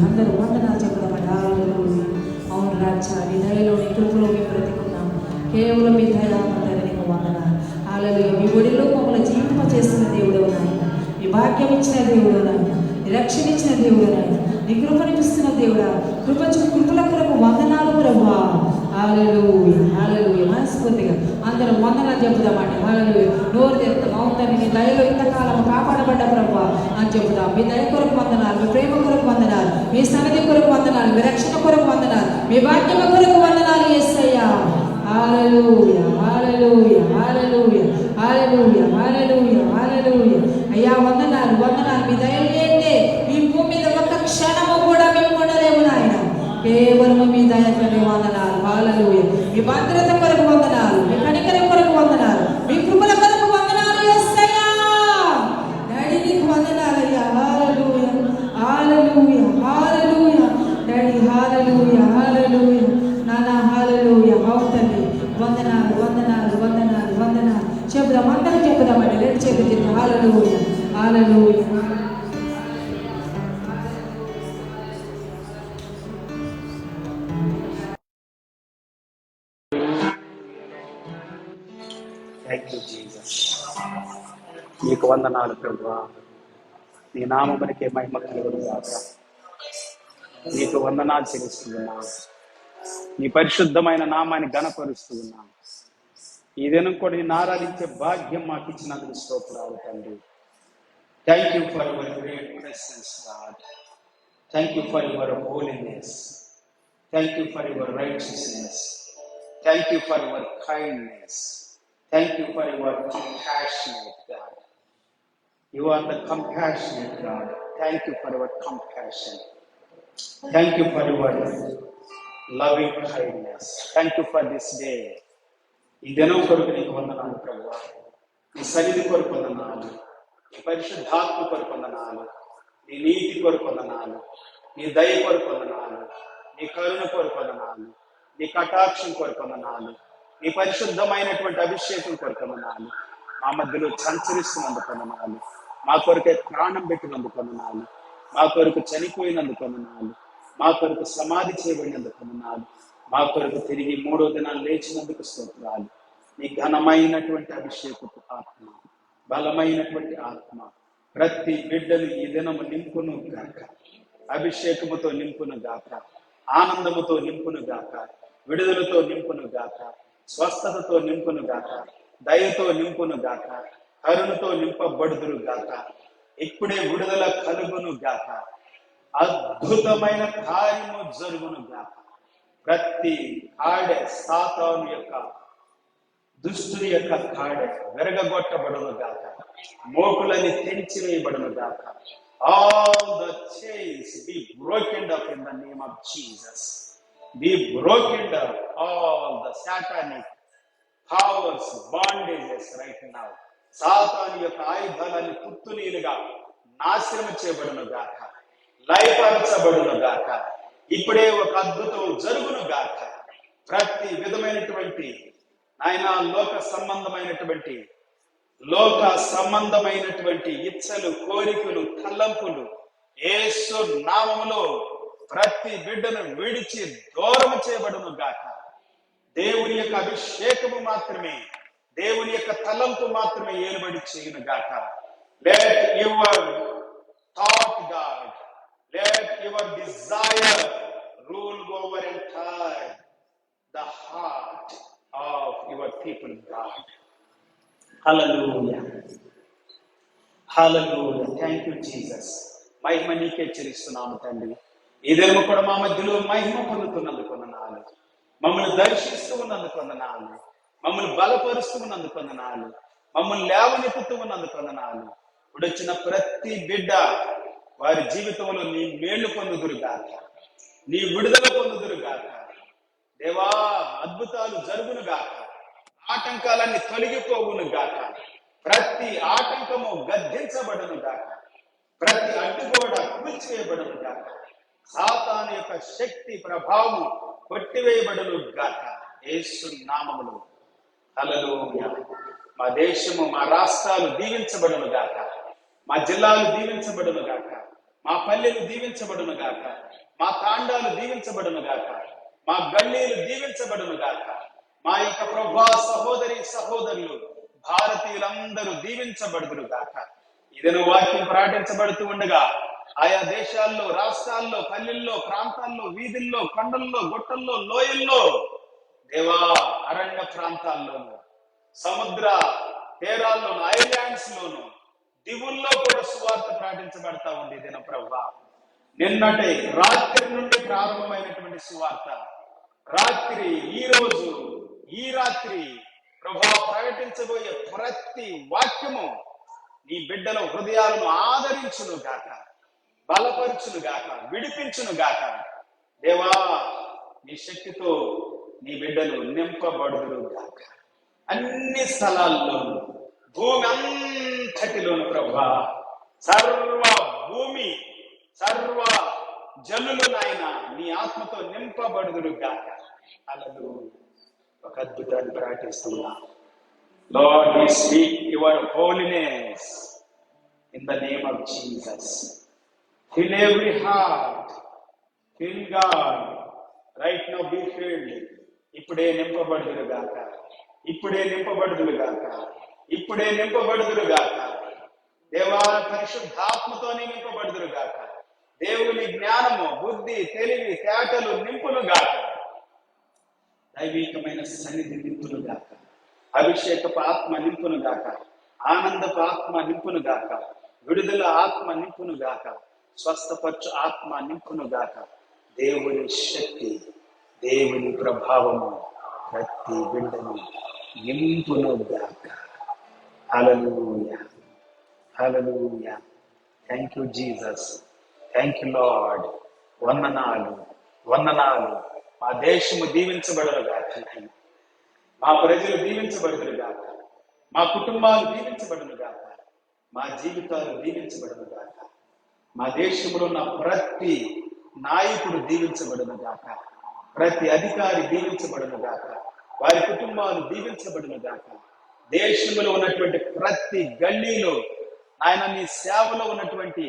అందరూ వందనాలు చెప్తామండి. అవును రాజా, మీ దయలో నీ కృపలో మేము బ్రతికున్నాము. కేవలం మీ దయ నీకు వందనాలు. హల్లెలూయా. మీ ఒడిలో మమ్మల్ని జీవింప చేసిన దేవుడు నాయన, మీ భాగ్యం ఇచ్చిన దేవుడు నాయన, నీ రక్షణ ఇచ్చిన దేవుడు నాయన, నీ కృపనిపిస్తున్న దేవుడా, కృపల కొరకు వందనాలు ప్రభువా. హల్లెలూయా, హల్లెలూయా. మనస్ఫూర్తిగా అందరం వందనాలు చెబుదామండి. హల్లెలూయా. నోరు తెరుద్దాం. అవుతాను, మీ దయలో ఇంతకాలం కాపాడబడ్డ ప్రభువా అని చెబుదాం. మీ దయ కొరకు వందనాలు, మీ ప్రేమ కొరకు వందనాలు, మీ సన్నిధి కొరకు వందనాలు, మీ రక్షణ కొరకు వందనాలు, మీ భాగ్యం కొరకు వందనాలు యేసయ్యా. హల్లెలూయా, హల్లెలూయా, హల్లెలూయా, హల్లెలూయా, హల్లెలూయా, హల్లెలూయా. అయ్యా వందనాలు, వందనాలు. మీ దయ లేదే ఈ భూమి మీద ఒక్క క్షణము కూడా మేము ఉండలేము నాయన. కేవలం మీ దయ కొరకు వందనాలు. హల్లెలూయా. మీ భద్రత కొరకు వందనాలు, మీ కనికరం కొరకు వందనాలు, మీ కృపల కొరకు వందనాలు యేసయ్యా. డాడీ నీకు వందనాలయ్యా. హల్లెలూయా, హల్లెలూయా, హల్లెలూయా. డాడీ హల్లెలూయా, హల్లెలూయా. నానా హల్లెలూయా. అవుతండి. వందనాలు, వందనాలు, వందనాలు, వందనాలు. చెబుదాం, అందరం చెబుదామండి. రెండు చేతులు చెప్తాం. హల్లెలూయా, హల్లెలూయా. నీకు వందనాలు ప్రభువా. నీ నామమునికే మహిమ కలుగును గాక. నీకు వందనాలు చెల్లిస్తున్నా. నీ పరిశుద్ధమైన నామాన్ని ఘనపరుస్తూ ఉన్నాం. ఈ దినం కూడా నేను ఆరాధించే భాగ్యం మాకు ఇచ్చినందుకు స్తోత్రాలు తండ్రి. Thank you for your great presence God. Thank you for your holiness. Thank you for your righteousness. Thank you for your kindness. Thank you for your compassionate God. You are the compassionate God. Thank you for your compassion. Thank you for your loving kindness. Thank you for this day. ఈ దినం కొరకు నీకు వందనాలు ప్రభువా. నీ సన్నిధి కొరకు వందనాలు, నీ పరిశుద్ధాత్మ కొరకు వందనాలు, నీ నీతి కొరకు వందనాలు, నీ దయ కొరకు వందనాలు, నీ కరుణ కొరకు వందనాలు, నీ కటాక్షం కొరకు వందనాలు, నీ పరిశుద్ధమైనటువంటి అభిషేకం కొరకమనాలు. మా మధ్యలో సంచరిస్తున్నందుకు వందనాలు. మా కొరకే ప్రాణం పెట్టినందుకు వందనాలు. మా కొరకు చనిపోయినందుకు వందనాలు. మా కొరకు సమాధి చేయబడినందుకు వందనాలు. మా కొరకు తిరిగి 3వ దినాలు లేచినందుకు స్తోత్రాలు. నీ ఘనమైనటువంటి అభిషేకపు ఆత్మ, బలమైనటువంటి ఆత్మ ప్రతి బిడ్డను ఈ దినము నింపును గాక. అభిషేకముతో నింపును గాక, ఆనందముతో నింపును గాక, విడుదలతో నింపును గాక, స్వస్థతతో నింపును గాక, దయతో నింపును గాక, కరుణతో నింపబడుదురు గాక. ఇప్పుడే విడుదల కలుగును గాక. అద్భుతమైన కార్యము జరుగును గాక. ప్రతి కాడె సాతాను యొక్క దుష్టుని యొక్క కాడె విరగగొట్టబడును గాక. మోకులని తెంచివేయబడును గాక. All the chains be broken up in the name of Jesus. Be broken up all the satanic powers, bondages right now. సాతాను యొక్క ఆయుధాలని పుత్తునీలుగా నాశనం చేయబడును గాక, లయపరచబడును గాక. ఇప్పుడే ఒక అద్భుతం జరుగును గాక. ప్రతి విధమైనటువంటి ఆయన లోక సంబంధమైనటువంటి ఇచ్చలు, కోరికలు, తలంపులు యేసు నామములో ప్రతి బిడ్డను విడిచి దూరం చేయబడును గాక. దేవుని యొక్క అభిషేకము మాత్రమే దేవుని యొక్క తలంపు మాత్రమే ఏలుబడి చేయును గాక. Let your thought God, let your desire rule over entire the heart of your people, God. Hallelujah. Hallelujah. Thank you, Jesus. మహిమ నీకే చెల్లిస్తున్నాము తండ్రి. ఈ దినము కూడా మా మధ్యలో మహిమ పొందుతున్నందుకు వందనాలు. మమ్మల్ని దర్శిస్తూ ఉన్నందుకు వందనాలు. మమ్మల్ని బలపరుస్తూ ఉన్నందుకు వందనాలు. మమ్మల్ని లేవనెత్తుతూ ఉన్నందుకు వందనాలు. ఇప్పుడు వచ్చిన ప్రతి బిడ్డ వారి జీవితంలో నీ మేలు పొందుదురుగాక, నీ విడుదల పొందుదురుగాక. దేవా, అద్భుతాలు జరుగును గాక, ఆటంకాలన్నీ తొలగిపోవును గాక, ప్రతి ఆటంకము గద్దించబడును గాక, ప్రతి అడ్డుగోడ కూల్చివేయబడును గాక, సాతాను యొక్క శక్తి ప్రభావం కొట్టివేయబడును గాక, యేసు నామములో. హల్లెలూయా. మా దేశము, మా రాష్ట్రాలు దీవించబడును గాక, మా జిల్లాలు దీవించబడును గాక, మా పల్లెలు దీవించబడును గాక, మా తాండాలు దీవించబడును గాక, మా గల్లీలు దీవించబడును గాక. మా యొక్క ప్రభా సహోదరి సహోదరులు భారతీయులందరూ దీవించబడుదురు గాక. ఇదను వాక్యం ప్రకటించబడుతూ ఉండగా ఆయా దేశాల్లో, రాష్ట్రాల్లో, పల్లెల్లో, ప్రాంతాల్లో, వీధుల్లో, కొండల్లో, గుట్టల్లో, లోయల్లో, దేవా, అరణ్య ప్రాంతాల్లోనూ, సముద్ర తీరాల్లోను, ఐలాండ్స్ లోను, దివుల్లో కూడా సువార్త ప్రకటించబడతా ఉంది. దిన ప్రభా, నిన్నటి రాత్రి నుండి ప్రారంభమైనటువంటి సువార్త రాత్రి, ఈ రోజు, ఈ రాత్రి ప్రభా ప్రకటించబోయే ప్రతి వాక్యము నీ బిడ్డల హృదయాలను ఆదరించును గాక, బలపరుచును గాక, విడిపించును గాక. దేవా, నీ శక్తితో నీ బిడ్డలు నింపబడుదురు గాక. అన్ని స్థలాల్లోనూ, భూమి అంతటిలోను ప్రభా, సర్వ భూమి, సర్వ జనులు నాయన నీ ఆత్మతో నింపబడుదురు గాక. అలలు ఒక అద్భుతాన్ని ప్రకటిస్తున్నా. Lord, we speak your holiness in the name of Jesus. Fill every heart. Fill God. Right now be filled. ఇప్పుడే నింపబడుదురు గాక, ఇప్పుడే నింపబడుదురు గాక, ఇప్పుడే నింపబడుదురు గాక. దేవా, పరిశుద్ధాత్మతోనే నింపబడుదురు గాక. దేవుని జ్ఞానము, బుద్ధి, తెలివి, తేటలు నింపును గాక. దైవికమైన సన్నిధి నింపును గాక. అభిషేకపు ఆత్మ నింపును గాక. ఆనందపు ఆత్మ నింపును గాక. విడుదల ఆత్మ నింపును గాక. స్వస్థపరచు ఆత్మ నింపును గాక. దేవుని శక్తి, దేవుని ప్రభావము ప్రతి బిడ్డను నింపును గాక. Hallelujah, hallelujah. Thank you Jesus, thank you Lord. వందనాలు, వందనాలు. మా దేశము దీవించబడరు గాక, మా ప్రజలు దీవించబడుదురు గాక, మా కుటుంబాలు దీవించబడును గాక, మా జీవితాలు దీవించబడును గాక. మా దేశంలో ఉన్న ప్రతి నాయకుడు దీవించబడును గాక, ప్రతి అధికారి దీవించబడును గాక, వారి కుటుంబాలు దీవించబడును గాక. దేశంలో ఉన్నటువంటి ప్రతి గల్లీలో ఆయన నీ సేవలో ఉన్నటువంటి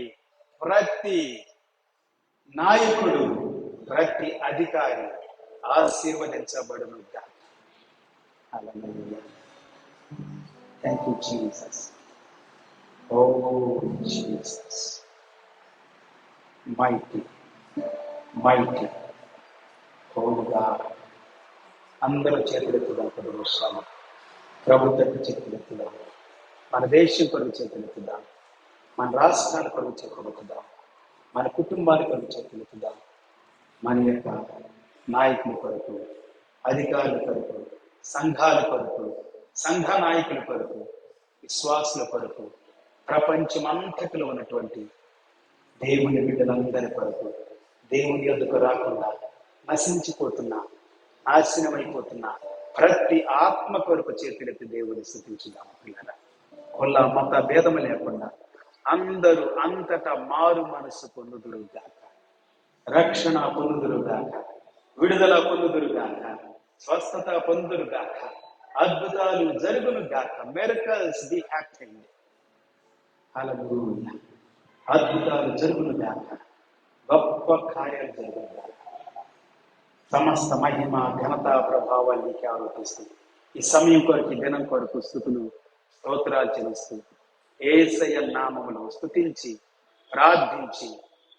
ప్రతి నాయకుడు, ప్రతి అధికారి ఆశీర్వదించబడును గాక. Hallelujah. Thank you Jesus. O Jesus, mighty, mighty, holy God. అందరూ చేతులెత్తుదాం. ప్రభుత్వం, ప్రభుత్వం చేతులెత్తుదాం. మన దేశం కొరకు చేతులెత్తుదాం. మన రాష్ట్రాల కొరకు చేతులెత్తుదాం. మన కుటుంబాల కొరకు చేతులెత్తుదాం. మన యొక్క నాయకుల కొరకు, అధికారుల కొరకు, సంఘాల కొరకు, సంఘ నాయకుల కొరకు, విశ్వాసుల కొరకు, ప్రపంచమంతటిలో ఉన్నటువంటి దేవుని బిడ్డలందరి కొరకు, దేవుని యొద్దకు రాకుండా నశించిపోతున్నా, నాశనమైపోతున్నా ప్రతి ఆత్మ కొరకు చేతులెత్తి దేవుని స్తుతించుదాం. పిల్లరా, కుల మత భేదము లేకుండా అందరూ అంతటా మారు మనసు పొందుదురు గాక, రక్షణ పొందుదురు గాక, విడుదల పొందుదురు గాక, స్వస్థత పొందుదురు గాక, అద్భుతాలు జరుగును గాక. Miracles be happened. హల్లెలూయా. అద్భుతాలు జరుగును గాక, గొప్ప కార్యాలు జరుగును గాక. సమస్త మహిమ, ఘనత, ప్రభావాలు నీకే ఆరోపిస్తుంది. ఈ సమయం కొరకు, ఈ దినం కొరకు స్తుతులు స్తోత్రాలు చెల్లిస్తూ యేసయ్య నామములో స్తుతించి ప్రార్థించి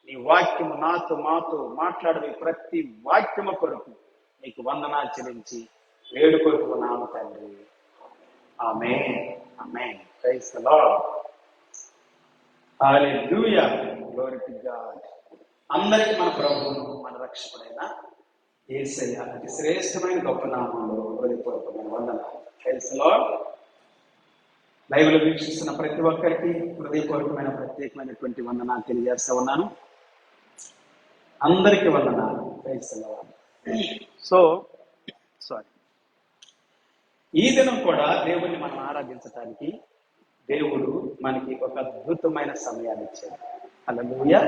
నీ వాక్యము నాతో మాతో మాట్లాడే ప్రతి వాక్యము కొరకు నీకు వందనాలు చెల్లించి వేడుకొంటున్నాను తండ్రి. Amen, amen. Praise the Lord. Hallelujah, glory to God. అందరికీ మన ప్రభువును మన రక్షకుడైన యేసయ్య అతి శ్రేష్టమైన గొప్ప నామంలో హృదయపూర్వకమైన వందనాలు. Praise the Lord. లైవ్లో వీక్షిస్తున్న ప్రతి ఒక్కరికి హృదయపూర్వకమైన ప్రత్యేకమైనటువంటి వందనాలు తెలియజేస్తా ఉన్నాను. అందరికీ వందనాలు. Praise the Lord. ఈ దినం కూడా దేవుణ్ణి మనం ఆరాధించడానికి దేవుడు మనకి ఒక అద్భుతమైన సమయాన్ని ఇచ్చాడు. హల్లెలూయా,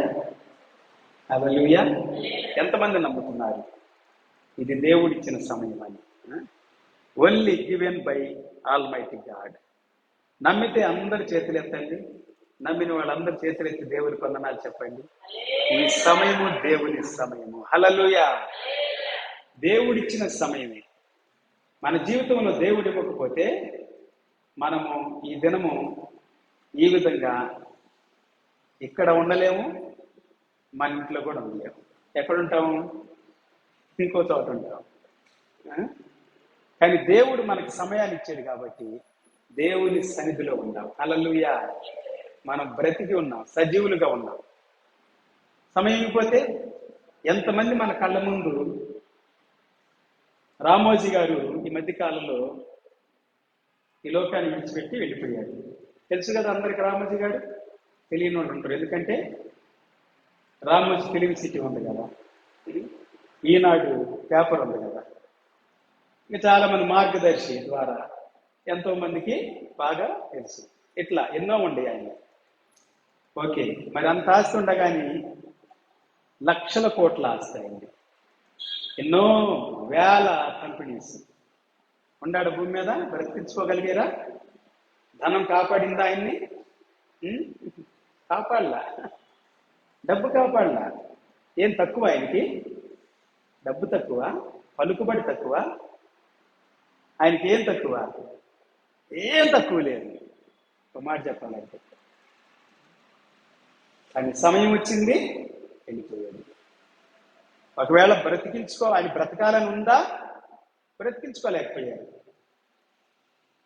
హల్లెలూయా. ఎంతమంది నమ్ముతున్నారు ఇది దేవుడిచ్చిన సమయం అని? Only given by almighty God. నమ్మితే అందరు చేతులు ఎత్తండి. నమ్మిన వాళ్ళందరూ చేతులు ఎత్తి దేవుని వందనాలు చెప్పండి. ఈ సమయము దేవుని సమయము. హల్లెలూయా. దేవుడిచ్చిన సమయమే. మన జీవితంలో దేవుడు ఇవ్వకపోతే మనము ఈ దినము ఈ విధంగా ఇక్కడ ఉండలేము, మన ఇంట్లో కూడా ఉండలేము. ఎక్కడుంటాము? ఇంకో చోట ఉంటాం. కానీ దేవుడు మనకి సమయాన్ని ఇచ్చాడు కాబట్టి దేవుని సన్నిధిలో ఉన్నాం. హల్లెలూయా. మనం బ్రతికి ఉన్నాం, సజీవులుగా ఉన్నాం. సమయం అయిపోతే ఎంతమంది మన కళ్ళ ముందు. రామోజీ గారు ఈ మధ్య కాలంలో ఈ లోకాన్ని విడిచిపెట్టి వెళ్ళిపోయాడు. తెలుసు కదా అందరికి రామోజీ గారు. తెలియని వాళ్ళు ఉంటారు. ఎందుకంటే రామోజీ ఫిలిం సిటీ ఉంది కదా, ఈనాడు పేపర్ ఉంది కదా, ఇంకా చాలా మంది మార్గదర్శి ద్వారా ఎంతో మందికి బాగా తెలుసు. ఇట్లా ఎన్నో ఉండే ఆయన. ఓకే, మరి అంత ఆస్తి ఉండగాని లక్షల కోట్ల ఆస్తి అయింది. ఎన్నో వేల కంపెనీస్ ఉండాడు భూమి మీద. బ్రతికించుకోగలిగారా? ధనం కాపాడిందా ఆయన్ని? కాపాడలా. డబ్బు కాపాడలా. ఏం తక్కువ ఆయనకి? డబ్బు తక్కువ, పలుకుబడి తక్కువ. ఆయనకి ఏం తక్కువ? ఏం తక్కువ లేదు. ఒక మాట చెప్పాలంటే, కానీ సమయం వచ్చింది, వెళ్ళిపోయాడు. ఒకవేళ ఆయన బ్రతకాలని ఉందా? బ్రతికించుకోలేకపోయాడు.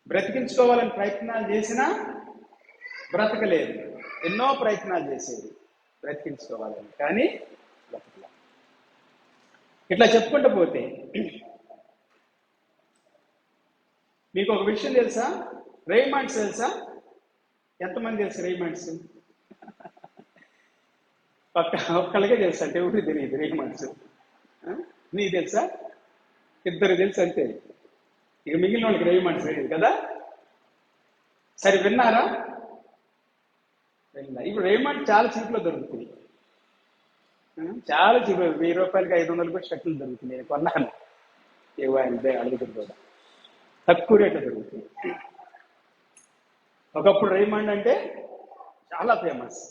బ్రతికించుకోవాలని ప్రయత్నాలు చేసినా బ్రతకలేదు. ఎన్నో ప్రయత్నాలు చేసేది బ్రతికించుకోవాలని, కానీ బ్రతకలే. ఇట్లా చెప్పుకుంటూ పోతే మీకు ఒక విషయం తెలుసా? రేమండ్స్ తెలుసా? ఎంతమంది తెలుసు రేమండ్స్? ఒక్కళ్ళకే తెలుసు. అంటే ఎవరికి తెలియదు రేమండ్స్. నీకు తెలుసా? ఇద్దరు తెలుసు అంతే. ఇక మిగిలిన వాళ్ళకి రేమండ్స్ తెలియదు కదా. సరే, విన్నారా? విన్నా. ఇప్పుడు రేమండ్ చాలా చీప్లో దొరుకుతుంది. చాలా చీప్. 1000 రూపాయలకి 500 కూడా షర్ట్లు దొరుకుతుంది. నేను కొన్నాను. ఏవో ఆయన అడుగుతుంది కూడా. తక్కువ రేట్లో దొరుకుతుంది. ఒకప్పుడు రేమండ్ అంటే చాలా ఫేమస్.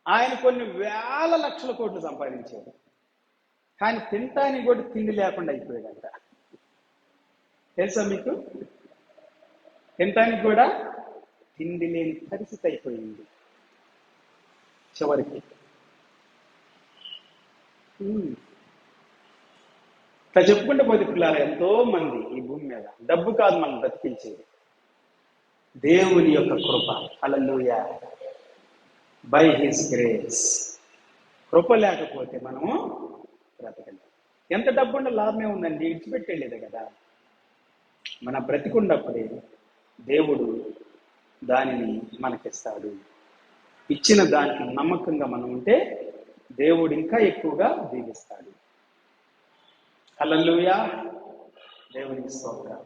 ఆయన కొన్ని వేల లక్షల కోట్లు సంపాదించాడు. కానీ తింటానికి కూడా తిండి లేకుండా అయిపోయాడంట. తెలుసా మీకు? తింటానికి కూడా తిండి లేని పరిస్థితి అయిపోయింది చివరికి. ఇట్లా చెప్పుకుంటే పోతే పిల్లలు ఎంతో మంది ఈ భూమి మీద. డబ్బు కాదు మనం బ్రతికించేది, దేవుని యొక్క కృప. హల్లెలూయా. By his grace. కృప లేకపోతే మనము బ్రతకలేము. ఎంత డబ్బుండ లాభమే ఉందండి, విడిచిపెట్టి వెళ్ళేదే కదా. మన బ్రతికున్నప్పుడే దేవుడు దానిని మనకిస్తాడు. ఇచ్చిన దానికి నమ్మకంగా మనం ఉంటే దేవుడు ఇంకా ఎక్కువగా దీవిస్తాడు. హల్లెలూయా. దేవునికి స్తోత్రం.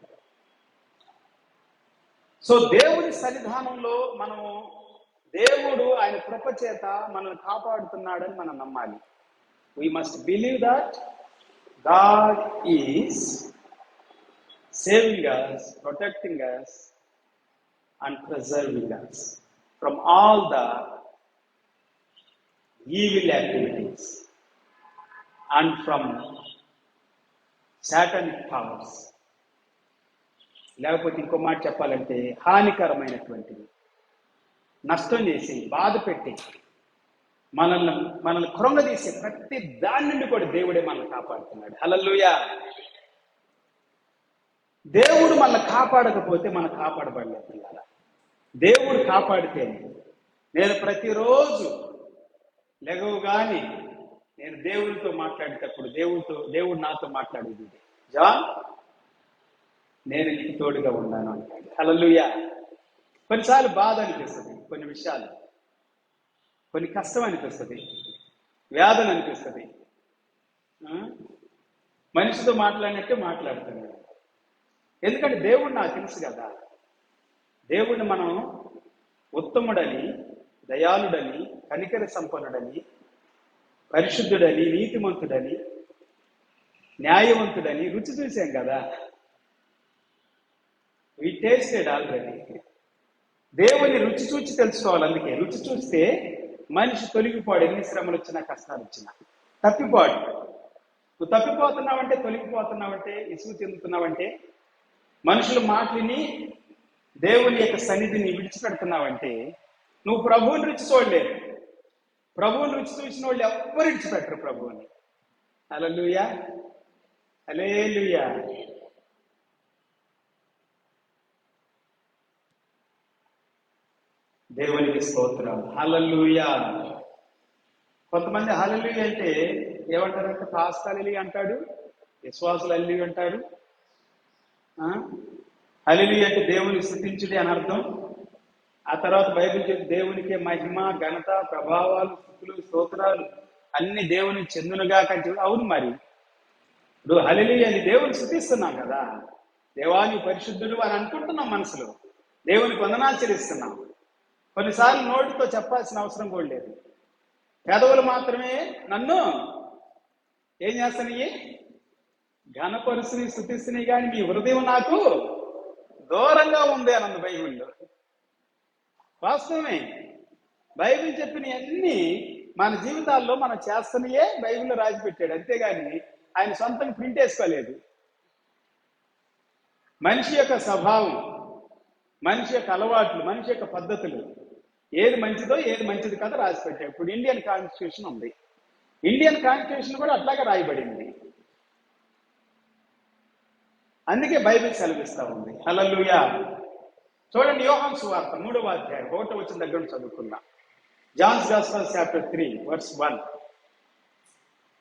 సో దేవుని సన్నిధానంలో మనము దేవుడు ఆయన కృప చేత మనల్ని కాపాడుతున్నాడని మనం నమ్మాలి. We must believe that God is saving us, protecting us, and preserving us from all the evil activities and from satanic powers. లేకపోతే ఇంకో మాట చెప్పాలంటే హానికరమైనటువంటివి, నష్టం చేసి, బాధ పెట్టి, మనల్ని కృంగదీసే ప్రతి దాని నుండి కూడా దేవుడే మనల్ని కాపాడుతున్నాడు. హల్లెలూయా. దేవుడు మనల్ని కాపాడకపోతే మనం కాపాడబడలేదు పిల్లల. దేవుడు కాపాడితేనే. నేను ప్రతిరోజు లెగవగానే నేను దేవుడితో మాట్లాడేటప్పుడు దేవుడు నాతో మాట్లాడేది ఇదే, జాన్ నేను నీకు తోడుగా ఉన్నాను అంటాడు. హల్లెలూయా. కొన్నిసార్లు బాధ అనిపిస్తుంది, కొన్ని విషయాలు, కొన్ని కష్టం అనిపిస్తుంది, వేదన అనిపిస్తుంది. మనిషితో మాట్లాడినట్టే మాట్లాడుతున్నాడు. ఎందుకంటే దేవుడు నాకు తెలుసు కదా. దేవుడిని మనం ఉత్తముడని, దయాళుడని, కనికర సంపన్నుడని, పరిశుద్ధుడని, నీతిమంతుడని, న్యాయవంతుడని రుచి చూసాం కదా. వి టేస్టెడ్ ఆల్రెడీ. దేవుని రుచి చూచి తెలుసుకోవాలి. అందుకే రుచి చూస్తే మనిషి తొలగిపోడు. ఎన్ని శ్రమలు వచ్చినా, కష్టాలు వచ్చినా తప్పిపోడు. నువ్వు తప్పిపోతున్నావంటే, తొలగిపోతున్నావంటే, ఇసుగు చెందుతున్నావంటే, మనుషుల మాటని దేవుని యొక్క సన్నిధిని విడిచిపెడుతున్నావంటే నువ్వు ప్రభువుని రుచి చూడలేదు. ప్రభువుని రుచి చూసిన వాళ్ళు ఎవ్వరు విడిచిపెట్టరు ప్రభువుని. హల్లెలూయా, హల్లెలూయా. దేవునికి స్తోత్రం. హల్లెలూయా. కొంతమంది హల్లెలూయా అంటే ఏమంటారంటే పాస్టర్ హల్లెలూయా అంటాడు, విశ్వాసులు హల్లెలూయా అంటారు. హల్లెలూయా అంటే దేవుని స్తుతించుడి అని అర్థం. ఆ తర్వాత బైబిల్ చెప్పి దేవునికే మహిమ, ఘనత, ప్రభావాలు, స్తుతులు, స్తోత్రాలు అన్ని దేవునికి చెందునుగా కంటే. అవును, మరి ఇప్పుడు హల్లెలూయా అని దేవుని స్తుతిస్తున్నాం కదా. దేవాని పరిశుద్ధుడు అని అనుకుంటున్నాం మనసులో, దేవునికి వందనాలు చెల్లిస్తున్నాం. కొన్నిసార్లు నోటితో చెప్పాల్సిన అవసరం కూడా లేదు. పెదవులు మాత్రమే నన్ను ఏం చేస్తాయి, ఘనపరుసుని, స్తుతిస్తుని, కానీ మీ హృదయం నాకు దూరంగా ఉంది అన్నది బైబిల్లో. వాస్తవమే. బైబిల్ చెప్పినవన్నీ మన జీవితాల్లో మనం చేస్తున్నయే బైబిల్లో రాసి పెట్టాడు. అంతేగాని ఆయన సొంతంగా ప్రింట్ వేసుకోలేదు. మనిషి యొక్క స్వభావం, మనిషి యొక్క అలవాట్లు, మనిషి యొక్క పద్ధతులు, ఏది మంచిదో ఏది మంచిది కదా రాసి పెట్టాడు. ఇప్పుడు ఇండియన్ కాన్స్టిట్యూషన్ ఉంది. ఇండియన్ కాన్స్టిట్యూషన్ కూడా అట్లాగే రాయబడింది. అందుకే బైబిల్ సెలవిస్తా ఉంది. హల్లెలూయా. చూడండి, యోహాను సువార్త 3వ అధ్యాయం 1వ వచనం దగ్గర నుంచి చదువుకుందాం. Johne's gospel chapter 3 verse 1.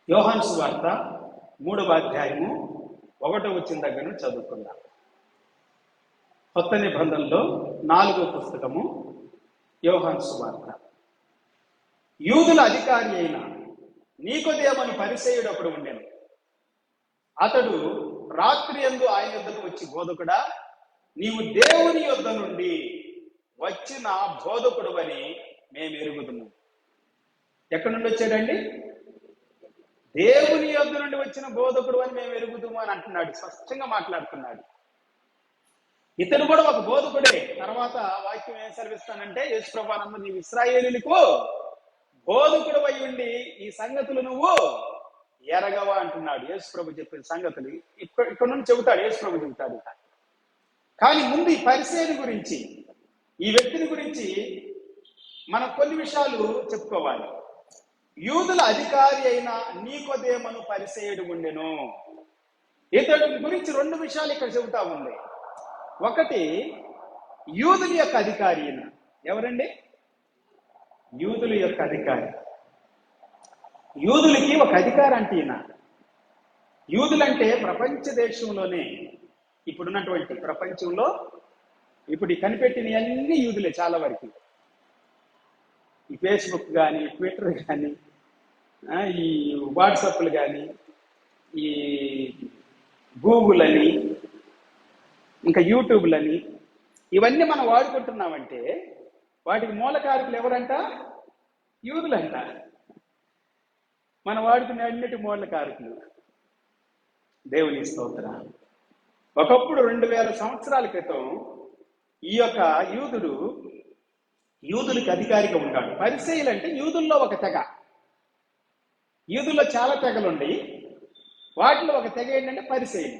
యోహాను సువార్త 3వ అధ్యాయము 1వ వచనం దగ్గర నుంచి చదువుకుందాం. కొత్త నిబంధనలో 4వ పుస్తకము యోహాను సువార్త. యూదుల అధికారి అయిన నీకోదేమను పరిసయ్యుడు అప్పుడు ఉండెను. అతడు రాత్రి యందు ఆయన యొద్దకు వచ్చి, బోధకుడా, నీవు దేవుని యొద్ద నుండి వచ్చిన బోధకుడు అని మేము ఎరుగుదుము. ఎక్కడి నుండి వచ్చాడండి? దేవుని యొద్ద నుండి వచ్చిన బోధకుడు అని మేము ఎరుగుదుము అని అంటున్నాడు. స్పష్టంగా మాట్లాడుతున్నాడు. ఇతను కూడా ఒక బోధకుడే. తర్వాత వాక్యం ఏం సెలవిస్తానంటే, యేసుప్రభువా, నీవు ఇశ్రాయేలీయులకు బోధకుడు అయి ఉండి ఈ సంగతులు నువ్వు ఎరగవా అంటున్నాడు. యేసుప్రభు చెప్పిన సంగతులు ఇక్కడ నుండి చెబుతాడు. యేసుప్రభు చెబుతాడు. కానీ ముందు ఈ పరిసయ్యుని గురించి, ఈ వ్యక్తిని గురించి మనం కొన్ని విషయాలు చెప్పుకోవాలి. యూదుల అధికారి అయిన నీకోదేమను పరిసయ్యుడు ఉండెను. ఇతడి గురించి 2 విషయాలు ఇక్కడ చెబుతా ఉంది. ఒకటి, యూదుల యొక్క అధికారి. ఎవరండి? యూదుల యొక్క అధికారి. యూదులకి ఒక అధికారి అంటే ఈయన. యూదులంటే ప్రపంచ దేశంలోనే, ఇప్పుడున్నటువంటి ప్రపంచంలో ఇప్పుడు కనిపెట్టిన అన్ని యూదులే చాలా వరకు. ఈ ఫేస్బుక్ కానీ, ట్విట్టర్ కానీ, ఈ వాట్సాప్లు కానీ, ఈ గూగుల్ అని, ఇంకా యూట్యూబ్లని, ఇవన్నీ మనం వాడుకుంటున్నామంటే వాటికి మూలకారకులు ఎవరంట? యూదులంట. మనం వాడుకునే అన్నిటి మూలకారకులు. దేవుని స్తోత్రం. ఒకప్పుడు 2000 సంవత్సరాల క్రితం ఈ యొక్క యూదులకి అధికారిగా ఉన్నాడు. పరిసయ్యులు అంటే యూదుల్లో ఒక తెగ. యూదుల్లో చాలా తెగలుండి వాటిలో ఒక తెగ ఏంటంటే పరిసయ్యులు.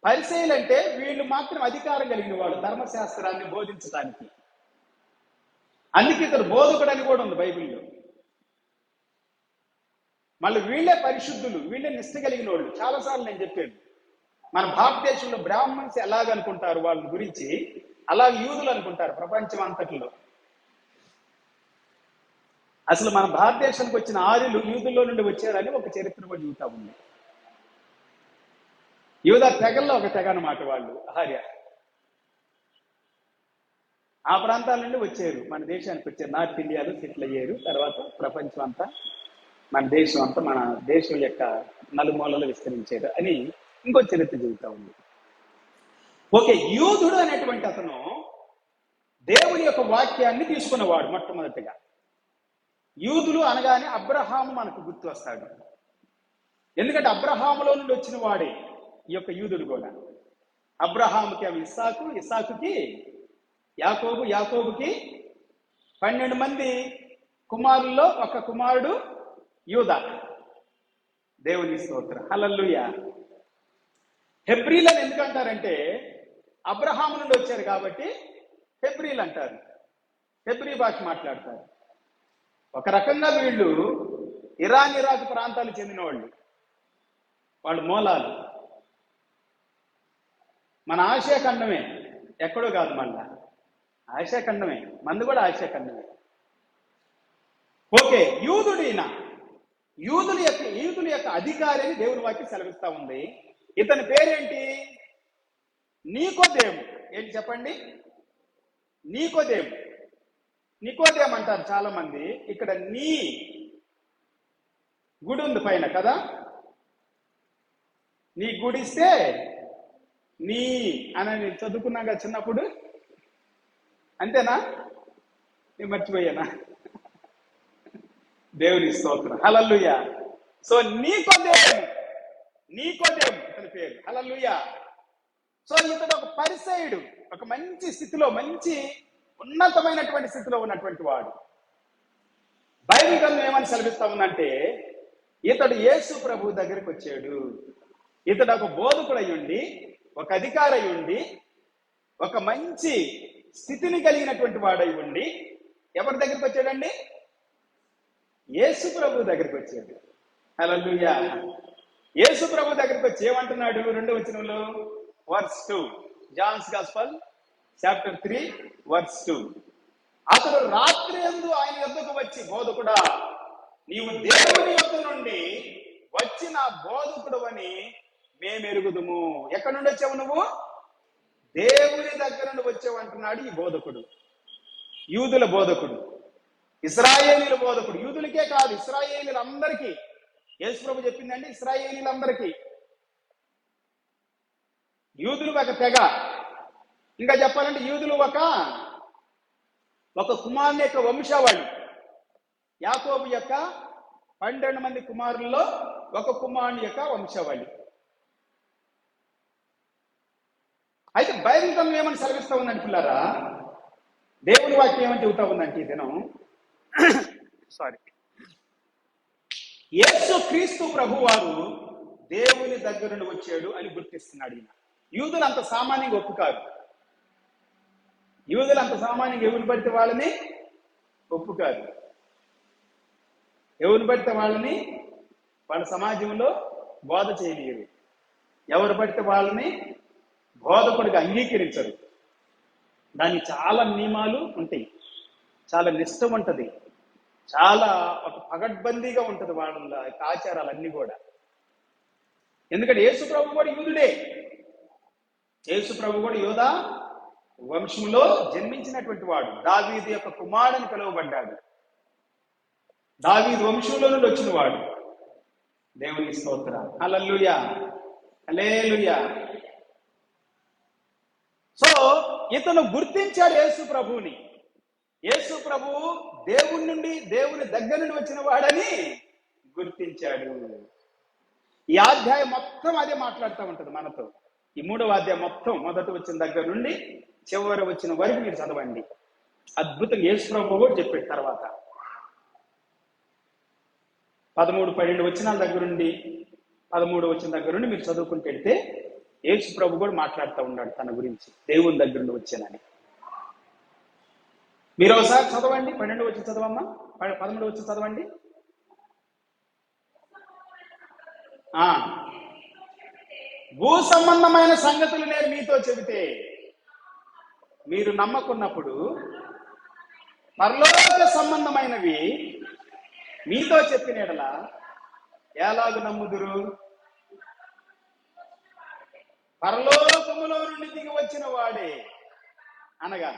పరిసయ్యులు అంటే వీళ్ళు మాత్రం అధికారం కలిగిన వాళ్ళు ధర్మశాస్త్రాన్ని బోధించడానికి. అందుకే ఇతడు బోధకుడు అని కూడా ఉంది బైబిల్లో. మళ్ళీ వీళ్ళే పరిశుద్ధులు, వీళ్ళే నిష్ట కలిగిన వాళ్ళు. చాలాసార్లు నేను చెప్పాను, మన భారతదేశంలో బ్రాహ్మణ్స్ ఎలాగనుకుంటారు వాళ్ళ గురించి, అలాగే యూదులు అనుకుంటారు ప్రపంచం అంతట్లో. అసలు మన భారతదేశానికి వచ్చిన ఆర్యులు యూదుల్లో నుండి వచ్చారని ఒక చరిత్ర కూడా చూతా ఉంది. యూదా తెగల్లో ఒక తెగ అన్నమాట వాళ్ళు, ఆర్య. ఆ ప్రాంతాల నుండి వచ్చారు, మన దేశానికి వచ్చారు, నార్త్ ఇండియాలో సెటిల్ అయ్యారు. తర్వాత ప్రపంచం అంతా, మన దేశం అంతా, మన దేశం యొక్క నలుమూలలో విస్తరించారు అని ఇంకో చరిత్ర చెబుతా ఉంది. ఓకే, యూదుడు అనేటువంటి అతను దేవుని యొక్క వాక్యాన్ని తీసుకున్నవాడు. మొట్టమొదటిగా యూదులు అనగానే అబ్రహాము మనకు గుర్తు వస్తాడు. ఎందుకంటే అబ్రహాములో నుండి వచ్చిన వాడే ఈ యొక్క యూదుడు కూడా. అబ్రహాముకి అవి ఇస్సాకు, ఇస్సాకుకి యాకోబు, యాకోబుకి 12 మంది కుమారుల్లో ఒక కుమారుడు యూదా. దేవుని స్తోత్రం, హల్లెలూయా. హెబ్రీలను ఎందుకంటారంటే అబ్రహాము నుండి వచ్చారు కాబట్టి హెబ్రీలు అంటారు. హెబ్రీ భాష మాట్లాడతారు. ఒక రకంగా వీళ్ళు ఇరాన్, ఇరాక్ ప్రాంతాలకు చెందిన వాళ్ళు మూలాలు. మన ఆసియా ఖండమే, ఎక్కడో కాదు, మళ్ళా ఆసియా ఖండమే, మంది కూడా ఆసియా ఖండమే. ఓకే, యూదుడైన యూదుల యొక్క అధికారి అని దేవుని వాక్యం సెలవిస్తా ఉంది. ఇతని పేరేంటి? నీకోదేము. ఏంటి చెప్పండి? నీకోదేము. నికోదేము అంటారు చాలా మంది. ఇక్కడ నీ గుడి ఉంది పైన కదా, నీ గుడిస్తే నీ అని చదువుకున్నాగా చిన్నప్పుడు, అంతేనా? నేను మర్చిపోయానా? దేవుని స్తోత్రం, హల్లెలూయా. సో నీకోదేము ఇతని పేరు, హల్లెలూయా. సో ఇతడు ఒక పరిసయ్యుడు, ఒక మంచి స్థితిలో, మంచి ఉన్నతమైనటువంటి స్థితిలో ఉన్నటువంటి వాడు. బైబిల్ గ్రంథం ఏమని సెలవిస్తా ఉందంటే ఇతడు యేసు ప్రభు దగ్గరికి వచ్చాడు. ఇతడు ఒక బోధకుడు అయ్యుండి, ఒక అధికారి అయ్యుండి, ఒక మంచి స్థితిని కలిగినటువంటి వాడై ఉండి ఎవరి దగ్గరికి వచ్చాడండి? యేసు ప్రభు దగ్గరికి వచ్చాడు. హల్లెలూయా. యేసు ప్రభు దగ్గరికి వచ్చి ఏమంటున్నాడు? 2వ వచనంలో, verse 2, John's gospel chapter 3 verse 2. అతడు రాత్రి యందు ఆయన యొద్దకు వచ్చి, బోధకుడా, నీవు దేవుని యొద్ద నుండి వచ్చిన బోధకుడు అని మేము ఎరుగుదుము. ఎక్కడి నుండి వచ్చావు నువ్వు? దేవుని దగ్గర నుండి వచ్చావు అంటున్నాడు ఈ బోధకుడు. యూదుల బోధకుడు, ఇశ్రాయేలీల బోధకుడు. యూదులకే కాదు, ఇశ్రాయేలీలందరికీ. యేసు ప్రభు చెప్పిందండి ఇశ్రాయేలీలందరికీ. యూదులు ఒక తెగ. ఇంకా చెప్పాలంటే యూదులు ఒక కుమారుని యొక్క వంశావళి. యాకోబు యొక్క 12 మంది కుమారుల్లో ఒక కుమారుని యొక్క వంశావళి. అయితే బైబిల్ గ్రంథం ఏమని సెలవిస్తా ఉందండి పిల్లారా? దేవుని వాక్యం ఏమని చెబుతా ఉందంటే ఈ దినం, యేసు క్రీస్తు ప్రభు వారు దేవుని దగ్గర నుండి వచ్చాడు అని గుర్తిస్తున్నాడు ఈయన. యూదులు అంత సామాన్యంగా ఒప్పుకారు. యూదులు అంత సామాన్యంగా ఎవరు పడితే వాళ్ళని ఒప్పుకారు. ఎవరు పడితే వాళ్ళని వాళ్ళ సమాజంలో బోధ చేయలేరు. ఎవరు పడితే వాళ్ళని బోధకుడిగా అంగీకరించరు. దానికి చాలా నియమాలు ఉంటాయి, చాలా నిష్టం ఉంటుంది, చాలా ఒక పగడ్బందీగా ఉంటుంది వాళ్ళ ఆచారాలన్నీ కూడా. ఎందుకంటే యేసు ప్రభు కూడా యూదుడే. యేసు ప్రభు కూడా యూదా వంశంలో జన్మించినటువంటి వాడు. దావీదు యొక్క కుమారుని పిలువబడ్డాడు. దావీదు వంశంలో నుండి వచ్చిన వాడు. దేవుని స్తోత్రం, హల్లెలూయా, హల్లెలూయా. సో ఇతను గుర్తించాడు యేసు ప్రభువుని. యేసు ప్రభువు దేవుని నుండి, దేవుని దగ్గర నుండి వచ్చిన వాడని గుర్తించాడు. ఈ అధ్యాయం మొత్తం అదే మాట్లాడుతూ ఉంటుంది మనతో. ఈ 3వ అధ్యాయం మొత్తం మొదట వచ్చిన దగ్గర నుండి చివరి వచ్చిన వరకు మీరు చదవండి. అద్భుతంగా యేసు ప్రభువు కూడా చెప్పాడు. తర్వాత 13, 12 వచనాల దగ్గర నుండి 13వ వచనం దగ్గర నుండి మీరు చదువుకుంటూ వెళ్తే యేసు ప్రభు కూడా మాట్లాడుతూ ఉన్నాడు తన గురించి, దేవుని దగ్గర నుండి వచ్చానని. మీరు ఒకసారి చదవండి, 12 వచ్చి చదవమ్మా, 13 వచ్చి చదవండి. భూ సంబంధమైన సంగతులు నేను మీతో చెబితే మీరు నమ్మకున్నప్పుడు పరలోక సంబంధమైనవి మీతో చెప్పిన యెడల ఎలాగు నమ్ముదురు? పరలోకములో నుండి దిగి వచ్చిన వాడే, అనగా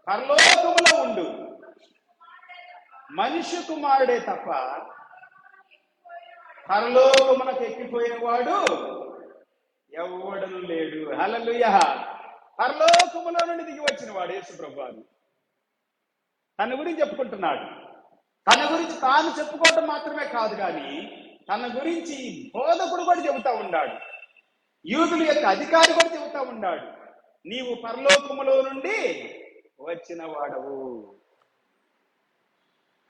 పరలోకములో ఉండు మనిషి కుమారుడే తప్ప పరలోకమునకు ఎక్కిపోయిన వాడు ఎవడను లేడు. హల్లెలూయా. పరలోకములో నుండి దిగి వచ్చిన వాడు యేసు ప్రభువు తన గురించి చెప్పుకుంటున్నాడు. తన గురించి తాను చెప్పుకోవటం మాత్రమే కాదు, కానీ తన గురించి బోధకుడు కూడా చెబుతా ఉన్నాడు, యూదుల యొక్క అధికారి కూడా చెబుతా ఉన్నాడు, నీవు పరలోకములో నుండి వచ్చిన వాడవు.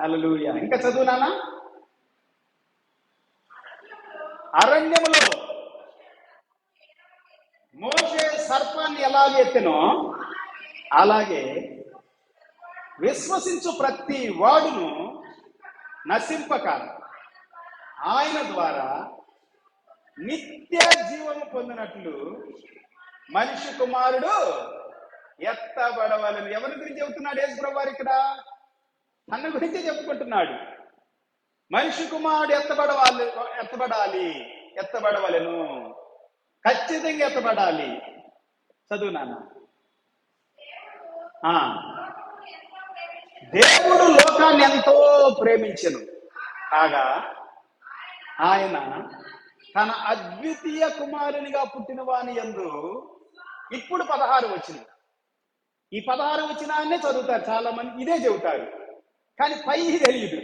హల్లెలూయా. ఇంకా చదువునానా? అరణ్యములో మోషే సర్పాన్ని ఎలాగ ఎత్తెనో అలాగే విశ్వసించు ప్రతి వాడును నశింపక ఆయన ద్వారా నిత్య జీవము పొందినట్లు మనిషి కుమారుడు ఎత్తబడవలను. ఎవరి గురించి చెబుతున్నాడు యేసు ప్రభువారు ఇక్కడ? తన గురించి చెప్పుకుంటున్నాడు. మనిషి కుమారుడు ఎత్తబడవలను, ఖచ్చితంగా ఎత్తబడాలి. చదువు నాన్న. దేవుడు లోకాన్ని ఎంతో ప్రేమించెను కాగా ఆయన తన అద్వితీయ కుమారునిగా పుట్టిన వాని యందు, ఇప్పుడు 16 వచ్చింది. ఈ 16 వచ్చినాన్నే చదువుతారు చాలా మంది, ఇదే చెబుతారు, కానీ పై తెలియదు.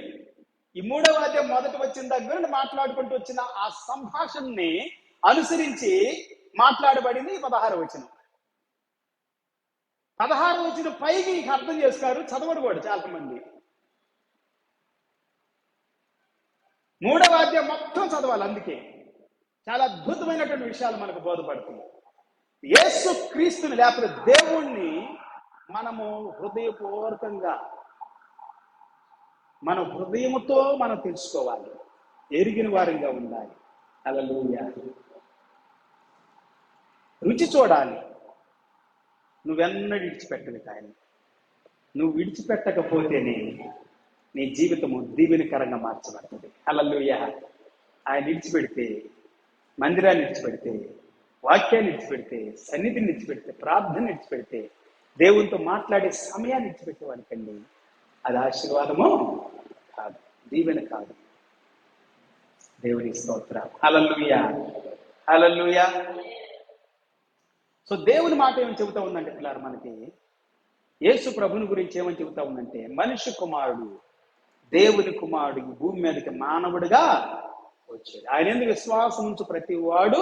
ఈ 3వ అధ్యాయం మొదటి వచ్చిన దగ్గర నుండి మాట్లాడుకుంటూ వచ్చిన ఆ సంభాషణని అనుసరించి మాట్లాడబడింది ఈ 16 వచనం. 16 వచనం పైకి అర్థం చేస్తారు, చదవరు కూడా చాలా మంది. 3వ అధ్యాయం మొత్తం చదవాలి. అందుకే చాలా అద్భుతమైనటువంటి విషయాలు మనకు బోధపడుతుంది. యేసు క్రీస్తుని లేకపోతే దేవుణ్ణి మనము హృదయపూర్వకంగా మన హృదయముతో మనం తెలుసుకోవాలి, ఎరిగిన వారంగా ఉండాలి. హల్లెలూయా. రుచి చూడాలి. నువ్వెన్నడూ విడిచిపెట్టదు ఆయన. నువ్వు విడిచిపెట్టకపోతేనే నీ జీవితము దీవెనకరంగా మార్చబడుతుంది. హల్లెలూయా. ఆయన విడిచిపెడితే, మందిరాన్ని విడిచిపెడితే, వాక్యాన్ని విడిచిపెడితే, సన్నిధిని విడిచిపెడితే, ప్రార్థన విడిచిపెడితే, దేవునితో మాట్లాడే సమయాన్ని విడిచిపెట్టేవానికండి అది ఆశీర్వాదము కాదు, దీవెన కాదు. దేవుని స్తోత్రం. హల్లెలూయా. హల్లెలూయా. సో దేవుని మాట ఏమని చెబుతా ఉందంటే పిల్లలు, మనకి యేసు ప్రభుని గురించి ఏమని చెబుతా ఉందంటే, మనిషి కుమారుడు, దేవుని కుమారుడు ఈ భూమి మీదకి మానవుడిగా వచ్చాడు. ఆయన ఎందుకు విశ్వాసం ఉంచు ప్రతి వాడు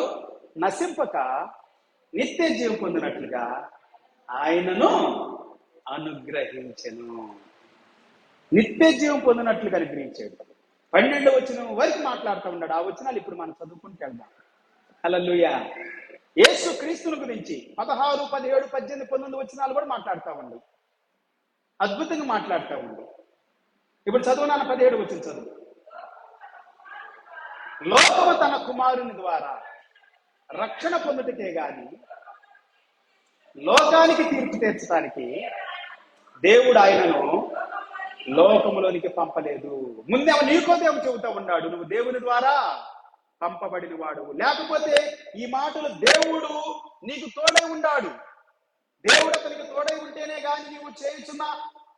నశింపక నిత్య జీవం పొందినట్లుగా ఆయనను అనుగ్రహించెను. నిత్య జీవం పొందినట్లుగా అనుగ్రహించాడు. 12వ వచనం వరకు మాట్లాడుతూ ఉన్నాడు. ఆ వచనాలు ఇప్పుడు మనం చదువుకుంటూ వెళ్దాం. హల్లెలూయా. యేసు క్రీస్తుని గురించి 16, 17, 18, 19 వచనాలు కూడా మాట్లాడుతూ ఉంది. అద్భుతంగా మాట్లాడుతూ ఉంది. ఇప్పుడు చదువు నాన్న, 17 వచనం చదువు. లోకము తన కుమారుని ద్వారా రక్షణ పొందుటకే గాని లోకానికి తీర్పు తీర్చడానికి దేవుడు ఆయనను లోకములోనికి పంపలేదు. ముందేమో నీకోదేమో చెబుతా ఉన్నాడు, నువ్వు దేవుని ద్వారా పంపబడిన వాడు. లేకపోతే ఈ మాటలు దేవుడు నీకు తోడై ఉన్నాడు. దేవుడు అతనికి తోడై ఉంటేనే గాని నీవు చేయుచున్న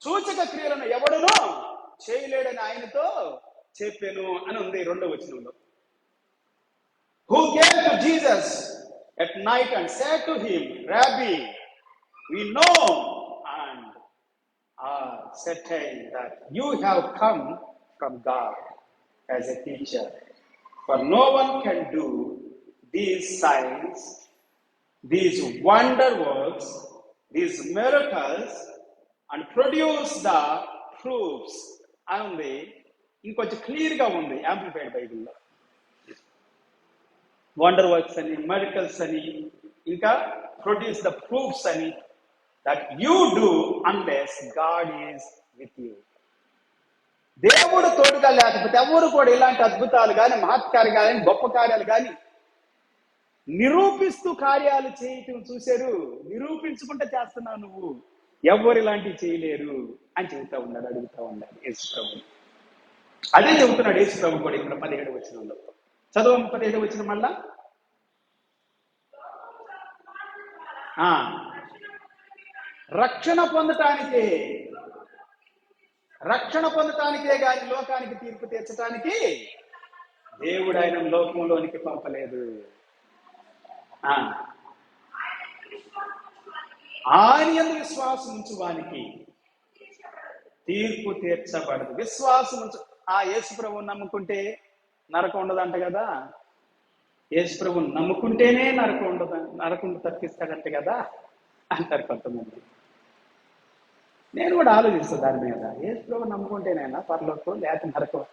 సూచక క్రియలను ఎవడునో చేయలేడని ఆయనతో చెప్పాను అని ఉంది 2వ వచనంలో. Who came to Jesus at night and said to him, Rabbi, we know and are certain that you have come from God as a teacher. For no one can do these signs, these wonder works, these miracles, and produce the proofs. అని ఉంది. ఇంకొంచెం క్లియర్గా ఉంది amplified బైబిల్లో. Wonder works అని, medicals అని, ఇంకా produce the proofs అని, that you do unless God is with you. దేవుడు తోడుగా లేకపోతే ఎవరు కూడా ఇలాంటి అద్భుతాలు కానీ, మహత్కార్యాలు కానీ, గొప్ప కార్యాలు కానీ నిరూపిస్తూ కార్యాలు చేయటం చూశారు. నిరూపించుకుంటూ చేస్తున్నావు నువ్వు, ఎవరు ఇలాంటివి చేయలేరు అని చెబుతా ఉన్నాడు, అడుగుతా ఉన్నాడు యేసు ప్రభు. అదే చెబుతున్నాడు యేసు ప్రభు కూడా ఇక్కడ 17వ వచనంలో. చదువు 17వ వచనం మళ్ళా. రక్షణ పొందటానికే గాని లోకానికి తీర్పు తీర్చడానికి దేవుడు ఆయన లోకంలోనికి పంపలేదు. ఆయన యందు విశ్వాసం ఉంచువానికి తీర్పు తీర్చబడదు. విశ్వాసం ఉంచు. యేసు ప్రభువుని నమ్ముకుంటే నరకం ఉండదంట కదా. యేసు ప్రభువుని నమ్ముకుంటేనే నరకం ఉండదు, నరకం తప్పిస్తాడంట కదా అంటారు కొంతమంది. నేను కూడా ఆలోచిస్తాను దాని మీద. యేసు ప్రభువుని నమ్ముకుంటేనైనా పరలోకం లేకపోతే నరకం.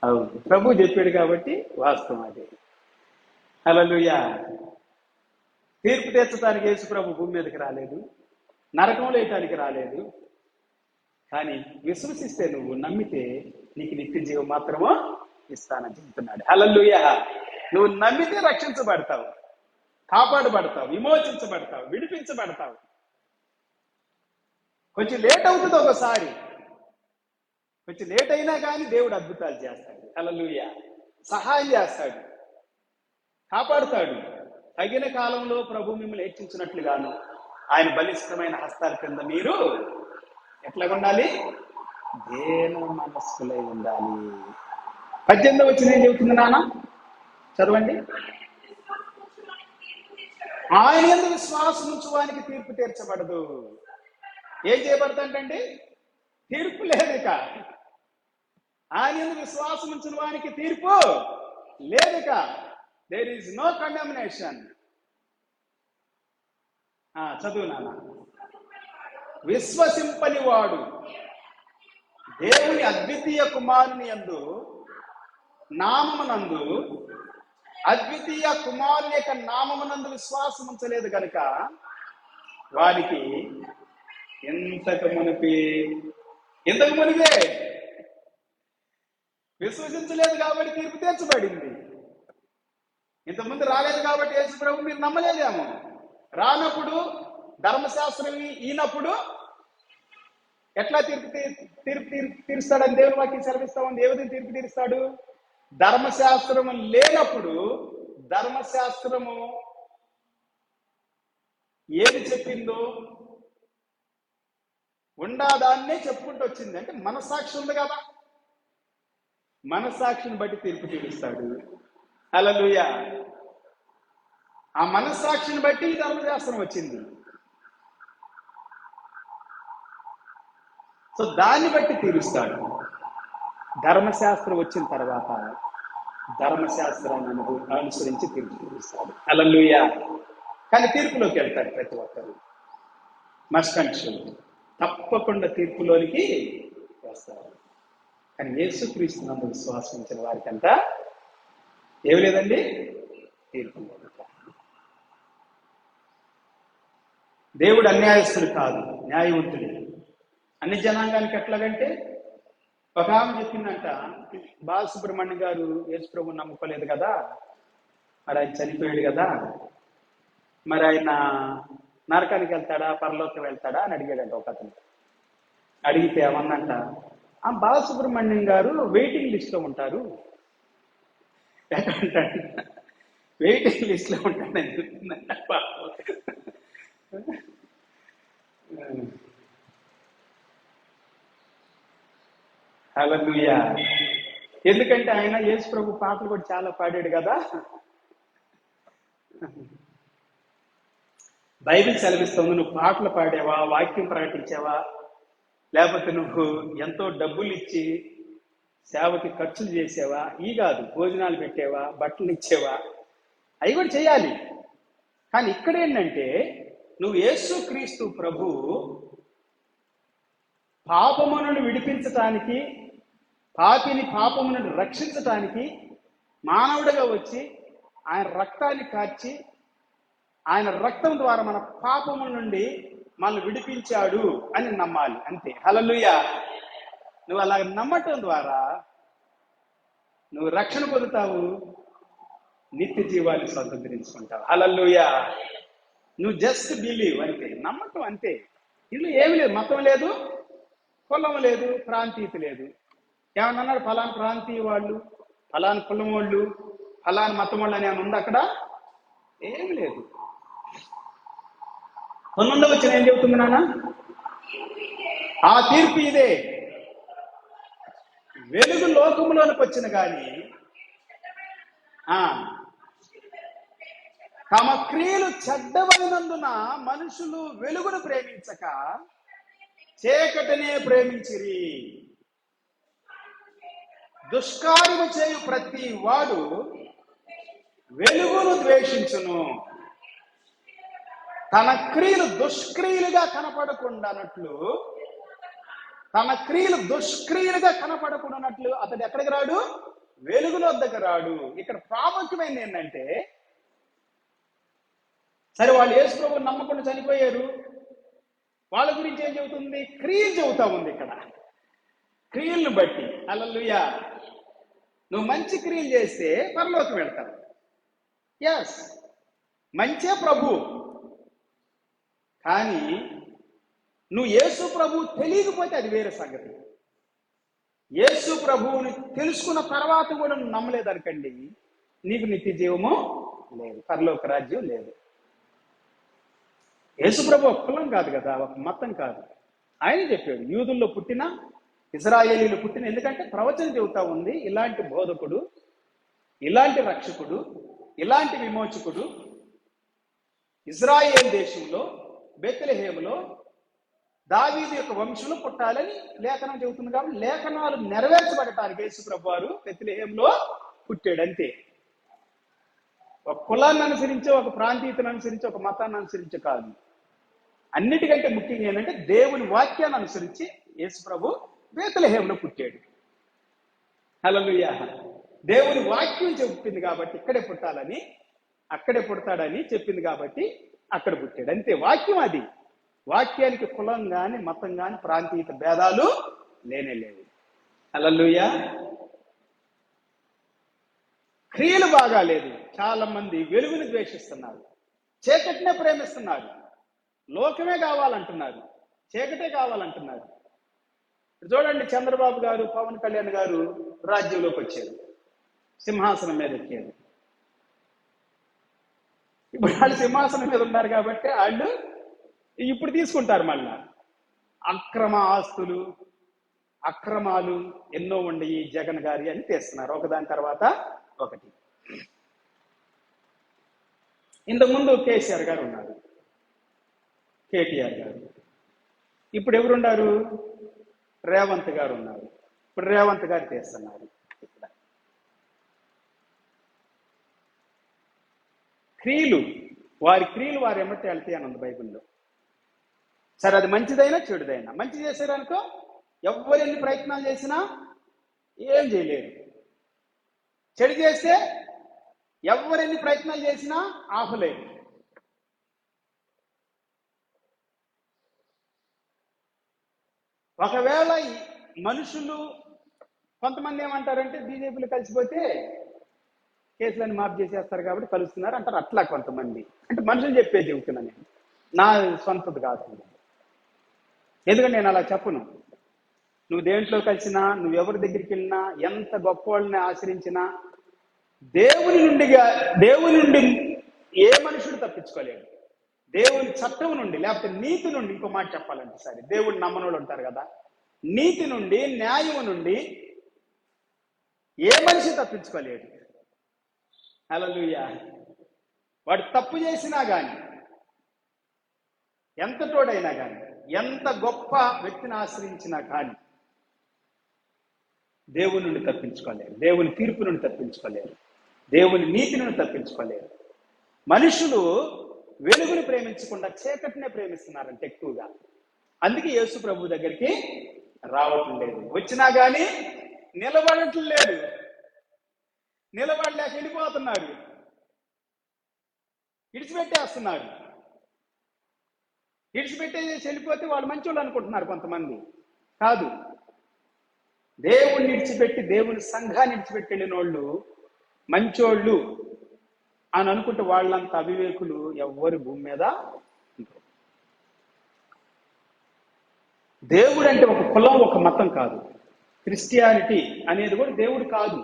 అవును, ప్రభు చెప్పాడు కాబట్టి వాస్తవం అది. హల్లెలూయా. తీర్పు తీర్చడానికి యేసు ప్రభు భూమి మీదకి రాలేదు, నరకం లేయటానికి రాలేదు. కానీ విశ్వసిస్తే, నువ్వు నమ్మితే నీకు నిత్య జీవం మాత్రమో ఇస్తానని చెబుతున్నాడు. హల్లెలూయా. నువ్వు నమ్మితే రక్షించబడతావు, కాపాడబడతావు, విమోచించబడతావు, విడిపించబడతావు. కొంచెం లేట్ అవుతుంది ఒకసారి, కొంచెం లేట్ అయినా కానీ దేవుడు అద్భుతాలు చేస్తాడు. హల్లెలూయా. సహాయం చేస్తాడు, కాపాడుతాడు. తగిన కాలంలో ప్రభు మిమ్మల్ని హెచ్చించినట్లుగాను ఆయన బలిష్టమైన హస్తాల క్రింద మీరు ఎట్లా ఉండాలి? దేన మనస్సులై ఉండాలి. 18వ వచనం ఏం చెబుతుంది నాన్న? చదవండి. ఆయన యందు విశ్వాసం ఉంచువానికి తీర్పు తీర్చబడదు. ఏం చేయబడతాంటండి? తీర్పు లేదు. ఇక ఆయన యందు విశ్వాసం ఉంచిన వానికి తీర్పు లేదు. ఇక దేర్ ఈజ్ నో కండెమినేషన్. చదువు నాన్న. విశ్వసింపని వాడు దేవుని అద్వితీయ కుమారుని యందు నామమునందు, అద్వితీయ కుమారుని యొక్క నామమునందు విశ్వాసం ఉంచలేదు కనుక వారికి ఇంతకు మునిపే విశ్వసించలేదు కాబట్టి తీర్పు తీర్చబడింది. ఇంతకుముందు రాలేదు కాబట్టి యేసు ప్రభు మీరు నమ్మలేదేమో. రానప్పుడు ధర్మశాస్త్రం ఈనప్పుడు ఎట్లా తీరుస్తాడని దేవుని వాక్యం సెలవిస్తా ఉంది. ఏ విధంగా తీర్పు తీరుస్తాడు? ధర్మశాస్త్రము లేనప్పుడు ధర్మశాస్త్రము ఏది చెప్పిందో ఉండాదాన్నే చెప్పుకుంటూ వచ్చింది. అంటే మనస్సాక్షి ఉంది కదా, మనస్సాక్షిని బట్టి తీర్పు తీరుస్తాడు. హల్లెలూయా. ఆ మనస్సాక్షిని బట్టి ధర్మశాస్త్రం వచ్చింది. సో దాన్ని బట్టి తీరుస్తాడు. ధర్మశాస్త్రం వచ్చిన తర్వాత ధర్మశాస్త్రాన్ని అనుసరించి తీర్పు తీరుస్తాడు. హల్లెలూయా. కానీ తీర్పులోకి వెళ్తారు ప్రతి ఒక్కరు. మస్ట్ అండ్ షుడ్, తప్పకుండా తీర్పులోనికి వస్తారు. కానీ యేసుక్రీస్తు నందు విశ్వాసం ఉంచిన వారికంతా ఏమి లేదండి, తీర్పు లేదు. దేవుడు అన్యాయస్తుడు కాదు, న్యాయవంతుడు. అన్ని జనాంగానికి ఎట్లాగంటే, ఒక ఆమె చెప్పిందంట, బాలసుబ్రహ్మణ్యం గారు యేసు ప్రభువుని నమ్ముకోలేదు కదా, మరి ఆయన చనిపోయాడు కదా, మరి ఆయన నరకానికి వెళ్తాడా పరలోకం వెళ్తాడా అని అడిగాడంట ఒక అతను. అడిగితే ఏమన్నంట, బాలసుబ్రహ్మణ్యం గారు వెయిటింగ్ లిస్ట్లో ఉంటారు. ఎక్కడంటాడు? వెయిటింగ్ లిస్ట్లో ఉంటాడని చెప్తుందంట. హల్లెలూయా. ఎందుకంటే ఆయన యేసు ప్రభు పాటలు కూడా చాలా పాడాడు కదా. బైబిల్ సెలవిస్తుంది, నువ్వు పాటలు పాడావా, వాక్యం ప్రకటించావా, లేకపోతే నువ్వు ఎంతో డబ్బులు ఇచ్చి సేవకి ఖర్చులు చేసావా, ఈ కాదు, భోజనాలు పెట్టావా, బట్టలు ఇచ్చావా, అవి కూడా చేయాలి. కానీ ఇక్కడ ఏంటంటే, నువ్వు యేసుక్రీస్తు ప్రభు పాపమును విడిపించటానికి, పాపిని పాపమును రక్షించటానికి మానవుడిగా వచ్చి ఆయన రక్తాన్ని కార్చి ఆయన రక్తం ద్వారా మన పాపముల నుండి మనల్ని విడిపించాడు అని నమ్మాలి, అంతే. హల్లెలూయా. నువ్వు అలా నమ్మటం ద్వారా నువ్వు రక్షణ పొందుతావు, నిత్య జీవాన్ని స్వతంత్రించుకుంటావు. హల్లెలూయా. నువ్వు జస్ట్ బిలీవ్, అంతే, నమ్మటం, అంతే. ఇందులో ఏమి లేదు, మతం లేదు, కులం లేదు, ప్రాంతీయత లేదు. ఏమన్నా అన్నారు ఫలానా ప్రాంతీయ వాళ్ళు, ఫలానా కులం వాళ్ళు, ఫలానా మతం వాళ్ళు అని ఏమన్నా ఉంది అక్కడ? ఏమి లేదు. 19వ వచనం ఏం చెబుతుంది నాన్న? ఆ తీర్పు ఇదే, వెలుగు లోకములోనికి వచ్చిన గాని తమ క్రియలు చెడ్డవైనందున మనుషులు వెలుగును ప్రేమించక చీకటినే ప్రేమించిరి. దుష్కార్యము చేయు ప్రతి వాడు వెలుగును ద్వేషించును, తన క్రియలు దుష్క్రియలుగా కనపడకుండానట్లు, తన క్రియలు దుష్క్రియలుగా కనపడకుండానట్లు అతడు ఎక్కడికి రాడు? వెలుగులో వద్దకు రాడు. ఇక్కడ ప్రాముఖ్యమైనది ఏంటంటే, సరే వాళ్ళు యేసు ప్రభువుని నమ్మకుండా చనిపోయారు, వాళ్ళ గురించి ఏం చెబుతుంది? క్రియలు చెబుతా ఉంది ఇక్కడ. క్రియలను బట్టి. హల్లెలూయా. నువ్వు మంచి క్రియలు చేస్తే పరలోకం వెళ్తావు. ఎస్, మంచే ప్రభు. కానీ నువ్వు యేసు ప్రభు తెలియకపోతే అది వేరే సంగతి. యేసు ప్రభువుని తెలుసుకున్న తర్వాత కూడా నువ్వు నమ్మలేదనుకండి, నీకు నిత్య జీవము లేదు, పరలోక రాజ్యం లేదు. యేసు ప్రభు ఒక కులం కాదు కదా, ఒక మతం కాదు. ఆయన చెప్పాడు, యూదుల్లో పుట్టిన, ఇజ్రాయేలీలు పుట్టిన. ఎందుకంటే ప్రవచనం చెబుతా ఉంది, ఇలాంటి బోధకుడు, ఇలాంటి రక్షకుడు, ఇలాంటి విమోచకుడు ఇజ్రాయేల్ దేశంలో బెత్లెహేములో దావీదు యొక్క వంశంలో పుట్టాలని లేఖనం చెబుతుంది. కాబట్టి లేఖనాలు నెరవేర్చబడటానికి యేసు ప్రభు వారు బెత్లెహేములో పుట్టాడు, అంతే. ఒక కులాన్ని అనుసరించి, ఒక ప్రాంతీయతను అనుసరించి, ఒక మతాన్ని అనుసరించి కాదు. అన్నిటికంటే ముఖ్యంగా ఏంటంటే దేవుని వాక్యాన్ని అనుసరించి యేసు ప్రభు బెత్లెహేములో పుట్టాడు. హల్లెలూయా. దేవుని వాక్యం చెప్పింది కాబట్టి ఇక్కడే పుట్టాలని, అక్కడే పుడతాడని చెప్పింది కాబట్టి అక్కడ పుట్టాడు, అంతే. వాక్యం అది. వాక్యానికి కులం కానీ, మతం కానీ, ప్రాంతీయత భేదాలు లేనే లేవు. హల్లెలూయా. క్రియలు బాగాలేదు. చాలా మంది వెలుగుని ద్వేషిస్తున్నారు, చీకటినే ప్రేమిస్తున్నారు. లోకమే కావాలంటున్నారు, చీకటే కావాలంటున్నారు. చూడండి, చంద్రబాబు గారు, పవన్ కళ్యాణ్ గారు రాజ్యంలోకి వచ్చారు, సింహాసనం మీద ఎక్కారు. ఇప్పుడు వాళ్ళు సింహాసనం మీద ఉన్నారు కాబట్టి వాళ్ళు ఇప్పుడు తీసుకుంటారు. మళ్ళా అక్రమ ఆస్తులు, అక్రమాలు ఎన్నో ఉండి ఈ జగన్ గారి అని తీస్తున్నారు, ఒకదాని తర్వాత ఒకటి. ఇంతకుముందు కేసీఆర్ గారు ఉన్నారు, కేటీఆర్ గారు. ఇప్పుడు ఎవరున్నారు? రేవంత్ గారు ఉన్నారు. ఇప్పుడు రేవంత్ గారు తీస్తున్నారు. ఇక్కడ క్రియలు, వారి క్రియలు వారి ఎమ్మటి వెళ్తాయి అని ఉంది బైబిల్లో. సరే, అది మంచిదైనా చెడుదైనా. మంచి చేశారనుకో ఎవరు ఎన్ని ప్రయత్నాలు చేసినా ఏం చేయలేరు. చెడు చేస్తే ఎవరెన్ని ప్రయత్నాలు చేసినా ఆపలేరు. ఒకవేళ మనుషులు కొంతమంది ఏమంటారంటే, బీజేపీలో కలిసిపోతే కేసులను మాఫ్ చేసేస్తారు కాబట్టి కలుస్తున్నారు అంటారు. అట్లా కొంతమంది, అంటే మనుషులు చెప్పేది చెబుతున్నా నేను, నా సొంతది కాదు. ఎందుకంటే నేను అలా చెప్పను. నువ్వు దేంట్లో కలిసినా, నువ్వు ఎవరి దగ్గరికి వెళ్ళినా, ఎంత గొప్ప వాళ్ళని ఆశ్రయించినా, దేవుని నుండి ఏ మనుషుడు తప్పించుకోలేడు. దేవుని చట్టం నుండి, లేకపోతే నీతి నుండి, ఇంకో మాట చెప్పాలంటే సరే, దేవుని నమ్మనోళ్ళు ఉంటారు కదా, నీతి నుండి, న్యాయం నుండి ఏ మనిషి తప్పించుకోలేడు. హల్లెలూయా. వాడు తప్పు చేసినా కానీ, ఎంత తోడైనా కానీ, ఎంత గొప్ప వ్యక్తిని ఆశ్రయించినా కానీ దేవుని నుండి తప్పించుకోలేరు, దేవుని తీర్పు నుండి తప్పించుకోలేరు, దేవుని నీతి నుండి తప్పించుకోలేరు. మనుషులు వెలుగును ప్రేమించకుండా చీకటినే ప్రేమిస్తున్నారంటే ఎక్కువగా. అందుకే యేసు ప్రభు దగ్గరికి రావటం లేదు. వచ్చినా కానీ నిలబడటం లేదు, నిలబడలేక వెళ్ళిపోతున్నారు. విడిచిపెట్టేస్తున్నారు. విడిచిపెట్టేసి వెళ్ళిపోతే వాళ్ళు మంచోళ్ళు అనుకుంటున్నారు కొంతమంది. కాదు, దేవుణ్ణి విడిచిపెట్టి దేవుని సంఘాన్ని విడిచిపెట్టి వెళ్ళిన వాళ్ళు మంచోళ్ళు అని అనుకుంటే వాళ్ళంత అవివేకులు ఎవ్వరు భూమి మీద ఉండరు. దేవుడు అంటే ఒక కులం, ఒక మతం కాదు. క్రిస్టియానిటీ అనేది కూడా దేవుడు కాదు.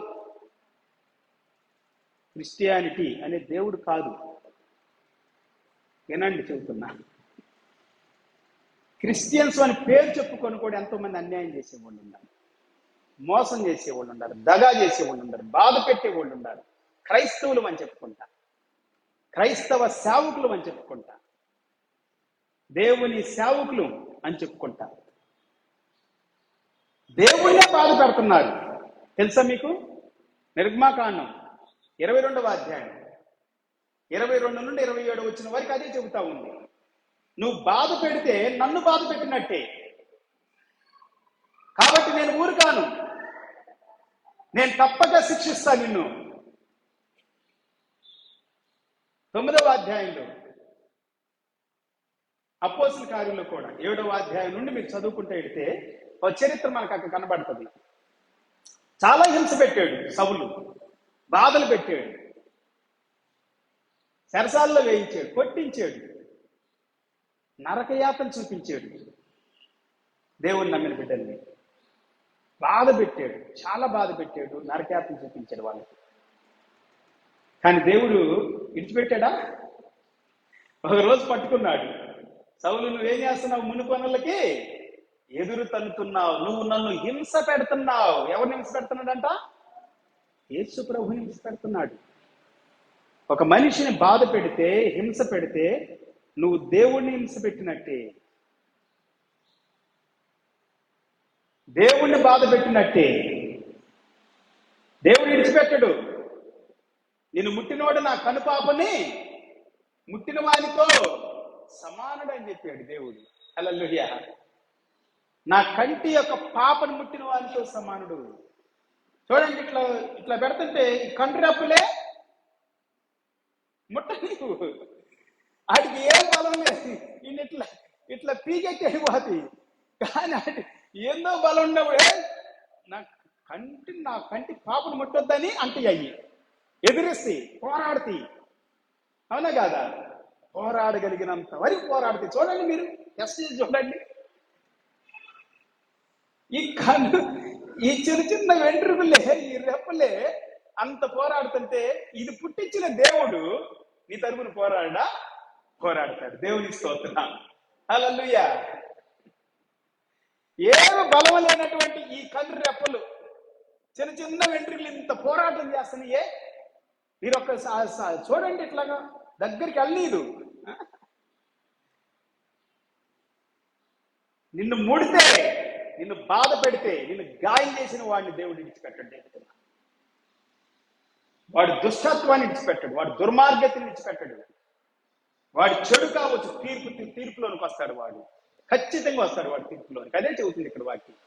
క్రిస్టియానిటీ అనే దేవుడు కాదు. వినండి చెబుతున్నా. క్రిస్టియన్స్ అని పేరు చెప్పుకొని కూడా ఎంతోమంది అన్యాయం చేసేవాళ్ళు ఉన్నారు, మోసం చేసేవాళ్ళు ఉన్నారు, దగా చేసేవాళ్ళు ఉన్నారు, బాధ పెట్టేవాళ్ళు ఉన్నారు. క్రైస్తవులు అని చెప్పుకుంటా, క్రైస్తవ సేవకులు అని చెప్పుకుంటా, దేవుని సేవకులు అని చెప్పుకుంటా దేవుళ్ళే బాధ పెడుతున్నారు. తెలుసా మీకు? నిర్గమాకాండం 22వ అధ్యాయం 22 నుండి 27 వచ్చిన వరకు అదే చెబుతా ఉంది. నువ్వు బాధ పెడితే నన్ను బాధ పెట్టినట్టే, కాబట్టి నేను ఊరుకాను, నేను తప్పక శిక్షిస్తా నిన్ను. 9వ అధ్యాయంలో అపోస్తుల కార్యంలో కూడా 7వ అధ్యాయం నుండి మీరు చదువుకుంటే వెళితే ఒక చరిత్ర మనకు అక్కడ కనబడుతుంది. చాలా హింస పెట్టాడు సౌలు, బాధలు పెట్టాడు, చెరసాల్లో వేయించాడు, కొట్టించాడు, నరకయాతన చూపించాడు. దేవుని నమ్మిన బిడ్డల్ని బాధ పెట్టాడు, చాలా బాధ పెట్టాడు, నరకయాతన చూపించాడు వాళ్ళకి. కానీ దేవుడు విడిచిపెట్టాడా? ఒక రోజు పట్టుకున్నాడు. సౌలు, నువ్వేం చేస్తున్నావు? మునుపనులకి ఎదురు తన్నుతున్నావు, నువ్వు నన్ను హింస పెడుతున్నావు. ఎవరిని హింస పెడుతున్నాడంట? యేసు ప్రభుని హింస పెడుతున్నాడు. ఒక మనిషిని బాధ పెడితే, హింస పెడితే నువ్వు దేవుణ్ణి హింస పెట్టినట్టే, దేవుణ్ణి బాధ పెట్టినట్టే. దేవుడు విడిచిపెట్టడు. నేను ముట్టినోడు నా కనుపాపని ముట్టిన వానితో సమానుడు అని చెప్పాడు దేవుడు. హల్లెలూయా. నా కంటి యొక్క పాపను ముట్టిన వానితో సమానుడు. చూడండి, ఇట్లా ఇట్లా పెడుతుంటే ఈ కంటి రెప్పలే ముట్టని, వాడికి ఏం బలం లేదు. ఈయన ఇట్లా ఇట్లా పీకెక్కి వెళ్ళిపోతుంది. కానీ ఏందో బలం ఉన్నప్పుడే నా కంటి పాపను ముట్టొద్దని అంటే అయ్యి ఎదిరిస్తే పోరాడితే, అవునా కాదా? పోరాడగలిగినంత వరకు పోరాడితే. చూడండి, మీరు టెస్ట్ చేసి చూడండి. ఈ ఈ చిన్న చిన్న వెంట్రుకలే, ఈ రెప్పలే అంత పోరాడుతుంటే ఇది పుట్టించిన దేవుడు నీ తరపున పోరాడతాడు. దేవుని స్తోత్రం. హల్లెలూయా. ఏమి బలం లేనటువంటి ఈ కన్ను రెప్పలు, చిన్న చిన్న వెంట్రుకలు ఇంత పోరాటం చేస్తున్నాయే. మీరు ఒక్కసారి చూడండి, ఇట్లాగా దగ్గరికి వెళ్ళలేదు. నిన్ను ముడితే, నిన్ను బాధ పెడితే, నిన్ను గాయం చేసిన వాడిని దేవుడు విడిచిపెట్టండి. వాడు దుష్టత్వాన్ని విడిచిపెట్టాడు, వాడు దుర్మార్గతని విడిచిపెట్టాడు, వాడు చెడు కావచ్చు, తీర్పులోనికి వస్తాడు. వాడు ఖచ్చితంగా వస్తాడు, వాడు తీర్పులోనికి. అదే చెబుతుంది ఇక్కడ వాక్యం.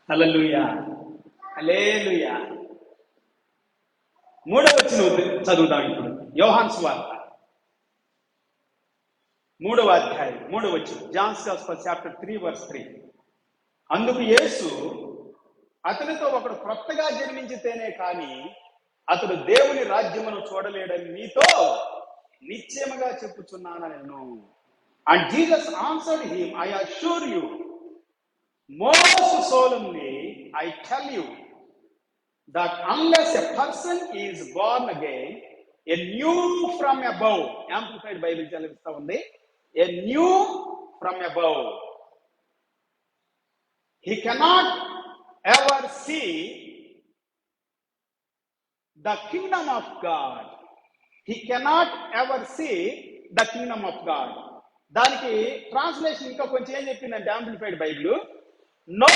హల్లెలూయా, హల్లెలూయా. 3వ వచనం చదువుదాం ఇప్పుడు. యోహాను సువార్త 3వ అధ్యాయం 3వ వచనం. Johne's gospel chapter 3 verse 3. అందుకు యేసు, అతనితో ఒకడు క్రొత్తగా జన్మించితేనే కానీ అతడు దేవుని రాజ్యమును చూడలేడని నీతో నిశ్చయముగా చెప్పుచున్నాను నేను. And Jesus answered him, I assure you, most solemnly I tell you, that unless a person is born again, a new from above, Amplified Bible చదివిస్తా ఉంది, a new from above, he cannot ever see the kingdom of God. He cannot ever see the kingdom of God. దానికి translation ఇంకా కొంచెం ఏం చెప్పిందంటే amplified Bible, know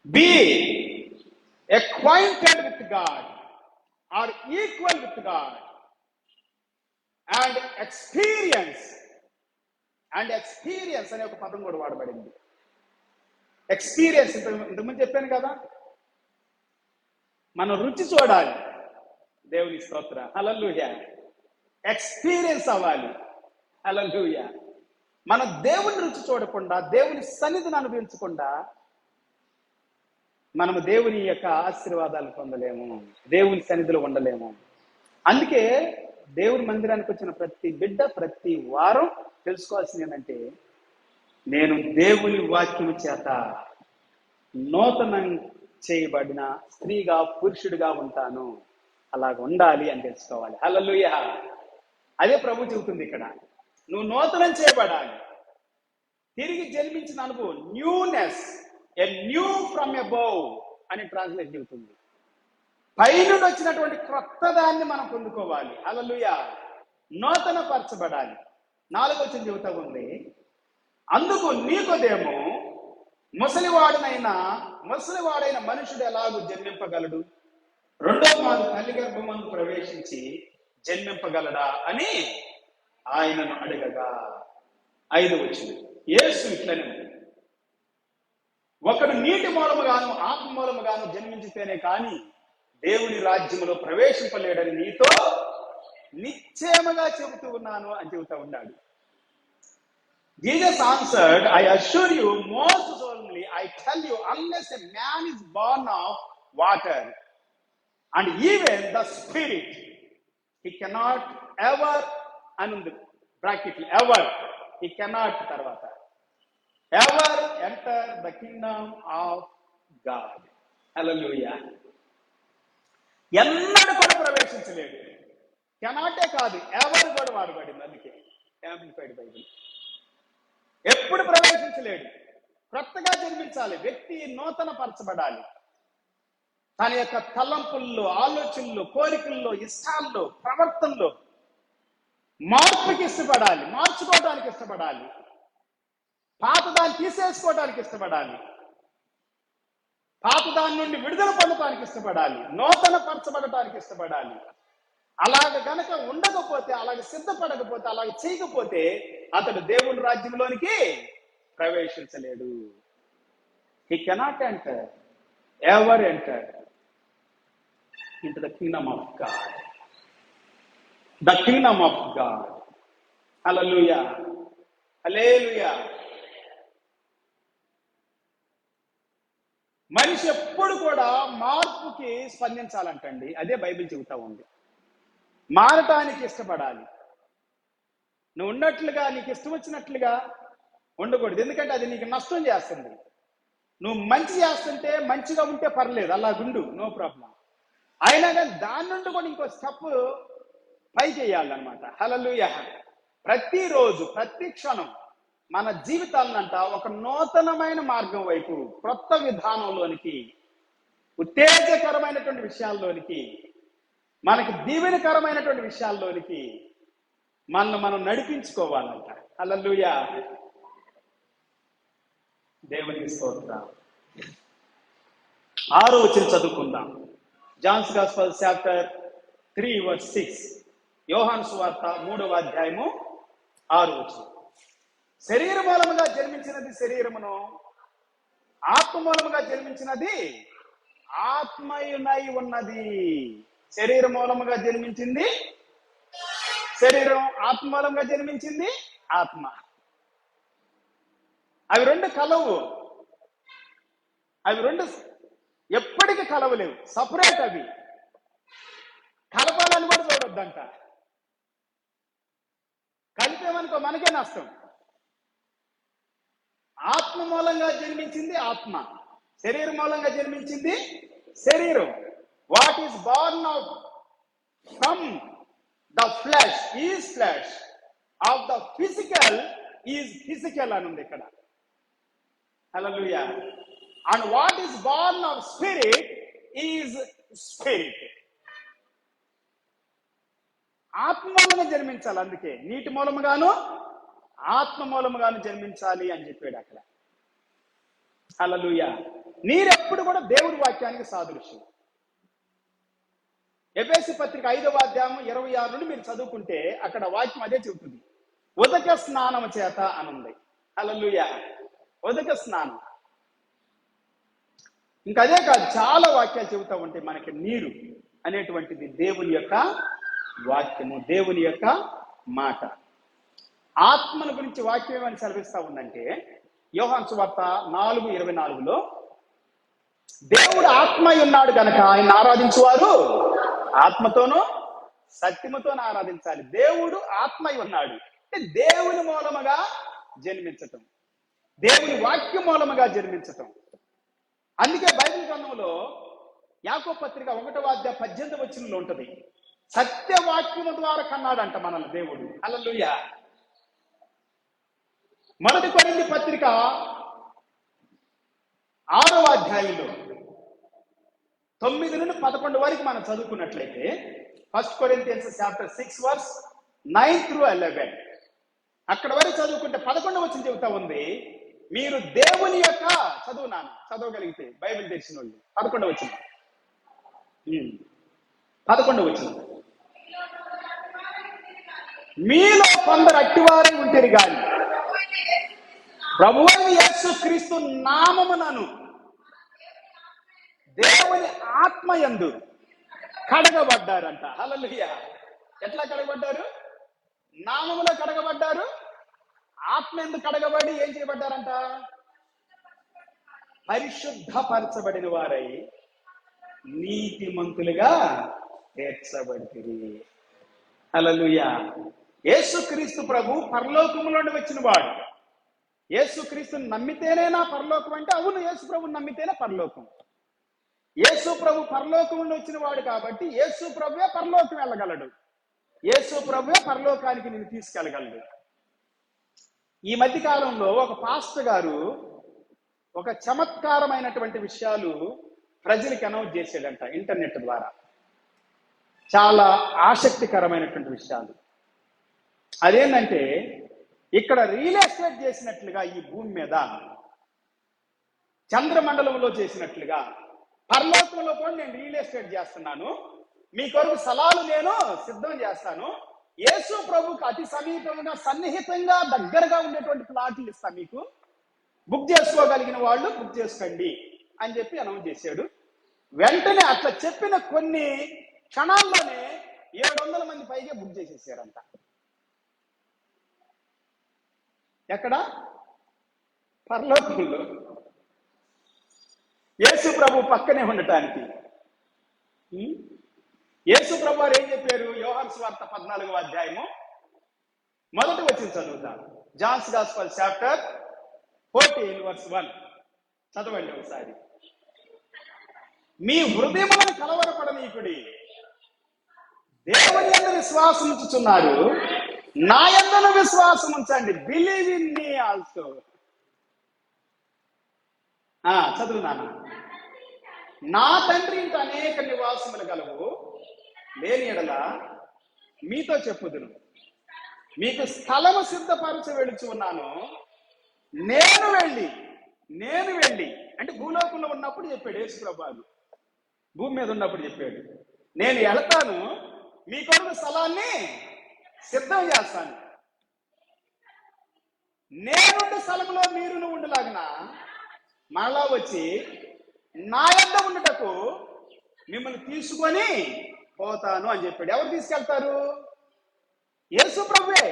be acquainted with God or equal with God and experience అనే ఒక పదం కూడా వాడబడింది. Experience ఇంతకుముందు చెప్పాను కదా, మనం రుచి చూడాలి. దేవుని స్తోత్ర. హల్లెలూయా. ఎక్స్పీరియన్స్ అవ్వాలి. హల్లెలూయా. మన దేవుని రుచి చూడకుండా, దేవుని సన్నిధిని అనుభవించకుండా మనము దేవుని యొక్క ఆశీర్వాదాలు పొందలేము, దేవుని సన్నిధిలో ఉండలేము. అందుకే దేవుని మందిరానికి వచ్చిన ప్రతి బిడ్డ ప్రతి వారం తెలుసుకోవాల్సింది ఏంటంటే, నేను దేవుని వాక్యము చేత నూతనం చేయబడిన స్త్రీగా పురుషుడిగా ఉంటాను, అలాగ ఉండాలి అని తెలుసుకోవాలి. హల్లెలూయా. అదే ప్రభు చెబుతుంది ఇక్కడ. నువ్వు నూతనం చేయబడాలి, తిరిగి జన్మించిన అనుభవం, newness, a new from above అని ట్రాన్స్లేట్ చెబుతుంది. పైనుండి వచ్చినటువంటి క్రొత్త దాన్ని మనం పొందుకోవాలి. హల్లెలూయా. నూతన పరచబడాలి. 4వ వచనం చెబుతా ఉంది, అందుకు నీకోదేమో ముసలివాడైన మనుషుడు ఎలాగూ జన్మింపగలడు, రెండవ మారు తల్లి గర్భమందు ప్రవేశించి జన్మింపగలడా అని ఆయనను అడగగా. 5వ వచనం, యేసు ఇట్లనే, ఒకడు నీటి మూలముగాను ఆత్మ మూలముగాను జన్మించితేనే కాని దేవుని రాజ్యములో ప్రవేశింపలేడని నీతో నిశ్చయముగా చెబుతూ ఉన్నాను అని చెబుతా ఉన్నాడు. Jesus answered, I assure you most solemnly, I tell you, unless a man is born of water and even the spirit, he cannot ever, and bracket ever, he cannot తర్వాత ever enter the kingdom of God. Hallelujah. ఎన్నడూ కూడా ప్రవేశించలేడు. కెనాటే కాదు, ఎవరు కూడా వాడబడింది. అందుకే amplified Bible. ఎప్పుడు ప్రవేశించలేడు. కొత్తగా జన్మించాలి. వ్యక్తి నూతన పరచబడాలి. తన యొక్క తలంపుల్లో, ఆలోచనల్లో, కోరికల్లో, ఇష్టాల్లో, ప్రవర్తనలో మార్పుకి ఇష్టపడాలి, మార్చుకోవడానికి ఇష్టపడాలి, పాతదాన్ని తీసేసుకోవడానికి ఇష్టపడాలి, పాతదాని నుండి విడుదల పొందడానికి ఇష్టపడాలి, నూతన పరచబడటానికి ఇష్టపడాలి. అలాగ గనక ఉండకపోతే, అలాగ సిద్ధపడకపోతే, అలాగ చేయకపోతే అతడు దేవుని రాజ్యంలోనికి ప్రవేశించలేడు. He cannot enter, ever enter into the kingdom of God. The kingdom of God. Hallelujah. Hallelujah. మనిషి ఎప్పుడు కూడా మార్పుకి స్పందించాలంటండి. అదే బైబిల్ చెబుతా ఉంది. మారటానికి ఇష్టపడాలి. నువ్వు ఉన్నట్లుగా, నీకు ఇష్టం వచ్చినట్లుగా ఉండకూడదు. ఎందుకంటే అది నీకు నష్టం చేస్తుంది. నువ్వు మంచి చేస్తుంటే, మంచిగా ఉంటే పర్లేదు, అలాగుండు, నో ప్రాబ్లం. అయినా కానీ దాని నుండి కూడా ఇంకో స్టెప్ పైకి వేయాలన్నమాట. హల్లెలూయా. ప్రతిరోజు, ప్రతి క్షణం మన జీవితాలనంట ఒక నూతనమైన మార్గం వైపు, క్రొత్త విధానంలోనికి, ఉత్తేజకరమైనటువంటి విషయాల్లోనికి, మనకి దీవెనకరమైనటువంటి విషయాల్లోనికి మనం నడిపించుకోవాలంట. హల్లెలూయా. దేవునికి స్తోత్రం. 6వ వచనం చదువుకుందాం. Johne's gospel chapter 3 verse 6. యోహాను సువార్త 3వ అధ్యాయము 6వ వచనం. శరీర మూలముగా జన్మించినది శరీరమును, ఆత్మ మూలముగా జన్మించినది ఆత్మయునై ఉన్నది. శరీర మూలముగా జన్మించింది శరీరం, ఆత్మ మూలంగా జన్మించింది ఆత్మ. అవి రెండు కలవు. అవి రెండు ఎప్పటికీ కలవలేవు, సపరేట్. అవి కలపాలని కూడా చూడొద్దంట. కలిపేమనుకో మనకే నష్టం. ఆత్మ మూలంగా జన్మించింది ఆత్మ, శరీరం మూలంగా జన్మించింది శరీరం. What is born of from the flesh is flesh, of the physical is physical అని ఉంది ఇక్కడ. హల్లెలూయా. And what is born of spirit is spirit. ఆత్మ మూలంగా జన్మించాలి. అందుకే నీటి మూలముగాను ఆత్మ మూలముగాను జన్మించాలి అని చెప్పాడు అక్కడ. హల్లెలూయా. నీరెప్పుడు కూడా దేవుడి వాక్యానికి సాదృశ్యం. ఎఫెసీ పత్రిక 5వ అధ్యాయం 26 నుండి మీరు చదువుకుంటే అక్కడ వాక్యం అదే చెబుతుంది. ఉదక స్నానము చేత అనుంది. హల్లెలూయా. ఉదక స్నానం. ఇంకా అదే కాదు, చాలా వాక్యాలు చెబుతా ఉంటాయి మనకి. నీరు, అనేటువంటిది దేవుని యొక్క వాక్యము, దేవుని యొక్క మాట. ఆత్మను గురించి వాక్యం ఏమని సెలవిస్తా ఉందంటే, యోహాను సువార్త 4:24లో దేవుడు ఆత్మ ఉన్నాడు గనక ఆయన ఆరాధించువారు ఆత్మతోనూ సత్యముతోనూ ఆరాధించాలి. దేవుడు ఆత్మ ఉన్నాడు అంటే దేవుని మూలముగా జన్మించటం, దేవుని వాక్యం మూలముగా జన్మించటం. అందుకే బైబిల్ గ్రంథంలో యాకోబు పత్రిక 1:18 ఉంటది, సత్యవాక్యము ద్వారా కన్నాడంట మనల్ని దేవుడు. హల్లెలూయా. మొదటి కొరింథీ పత్రిక 6వ 9 నుండి 11 వరకు మనం చదువుకున్నట్లయితే, 1 Corinthians chapter 6 verse 9 through 11 అక్కడ వరకు చదువుకుంటే 11వ చెబుతా ఉంది, మీరు దేవుని యొక్క చదవగలిగితే బైబిల్ తెలిసిన వాళ్ళు 11వ మీలో కొందరు అట్టివారై ఉంటేరు గాని ప్రభువైన యేసుక్రీస్తు నామమునను దేవుని ఆత్మయందు కడగబడ్డారంట. హల్లెలూయా. ఎట్లా కడగబడ్డారు? నామములో కడగబడ్డారు, ఆత్మ ఎందుకు కడగబడి ఏం చేయబడ్డారంట? పరిశుద్ధపరచబడిన వారై నీతిమంతులుగా తీర్చబడితిరి. హల్లెలూయా. యేసుక్రీస్తు ప్రభు పరలోకము నుండి వచ్చిన వాడు. యేసుక్రీస్తుని నమ్మితేనే నా పరలోకం అంటే, అవును, యేసు ప్రభుని నమ్మితేనే పరలోకం. యేసు ప్రభు పరలోకం నుండి వచ్చిన వాడు కాబట్టి యేసు ప్రభువే పరలోకం వెళ్ళగలడు, యేసు ప్రభువే పరలోకానికి నేను తీసుకెళ్ళగలడు. ఈ మధ్య కాలంలో ఒక పాస్టర్ గారు ఒక చమత్కారమైనటువంటి విషయాలు ప్రజలకు అనౌన్స్ చేసాడంట ఇంటర్నెట్ ద్వారా. చాలా ఆసక్తికరమైనటువంటి విషయాలు. అదేంటంటే, ఇక్కడ రియల్ ఎస్టేట్ చేసినట్లుగా ఈ భూమి మీద, చంద్రమండలంలో చేసినట్లుగా పరలోకంలో కూడా నేను రియల్ ఎస్టేట్ చేస్తున్నాను, మీ కొరకు స్థలాలు నేను సిద్ధం చేస్తాను, యేసు ప్రభుకు అతి సమీపంగా సన్నిహితంగా దగ్గరగా ఉండేటువంటి ప్లాట్లు ఇస్తాను, మీకు బుక్ చేసుకోగలిగిన వాళ్ళు బుక్ చేసుకోండి అని చెప్పి అనౌన్స్ చేశాడు. వెంటనే అట్లా చెప్పిన కొన్ని క్షణాల్లోనే 700 మంది పైగా బుక్ చేసేసారంట. ఎక్కడ? పరలోకంలో యేసు ప్రభు పక్కనే ఉండటానికి. యేసు ప్రభు వారు ఏం చెప్పారు? యోహాను సువార్త 14వ మొదటి వచనం చదువుతాం. జాన్స్ గాస్పెల్ చాప్టర్ 14 verse 1 చదవండి ఒకసారి. మీ హృదయములను కలవరపడనీకుడి, దేవుని యందు విశ్వాసం ఉంచుచున్నారు, నా యందును విశ్వాసం ఉంచండి. Believe in me also. చదువు నాన్న. నా తండ్రి ఇంట అనేక నివాసములు గలవు, లేని ఎడల మీతో చెప్పుదును, మీకు స్థలము సిద్ధపరచ వెళుచు ఉన్నాను. నేను వెళ్ళి అంటే భూలోకంలో ఉన్నప్పుడు చెప్పాడు యేసు ప్రభువు, భూమి మీద ఉన్నప్పుడు చెప్పాడు, నేను వెళ్తాను, మీ కొరకు స్థలాన్ని సిద్ధం చేస్తాను, నేనుండే స్థలంలో మీరును ఉండలాగిన మరలా వచ్చి నా యొద్ద ఉండటకు మిమ్మల్ని తీసుకొని పోతాను అని చెప్పాడు. ఎవరు తీసుకెళ్తారు? యేసు ప్రభువే.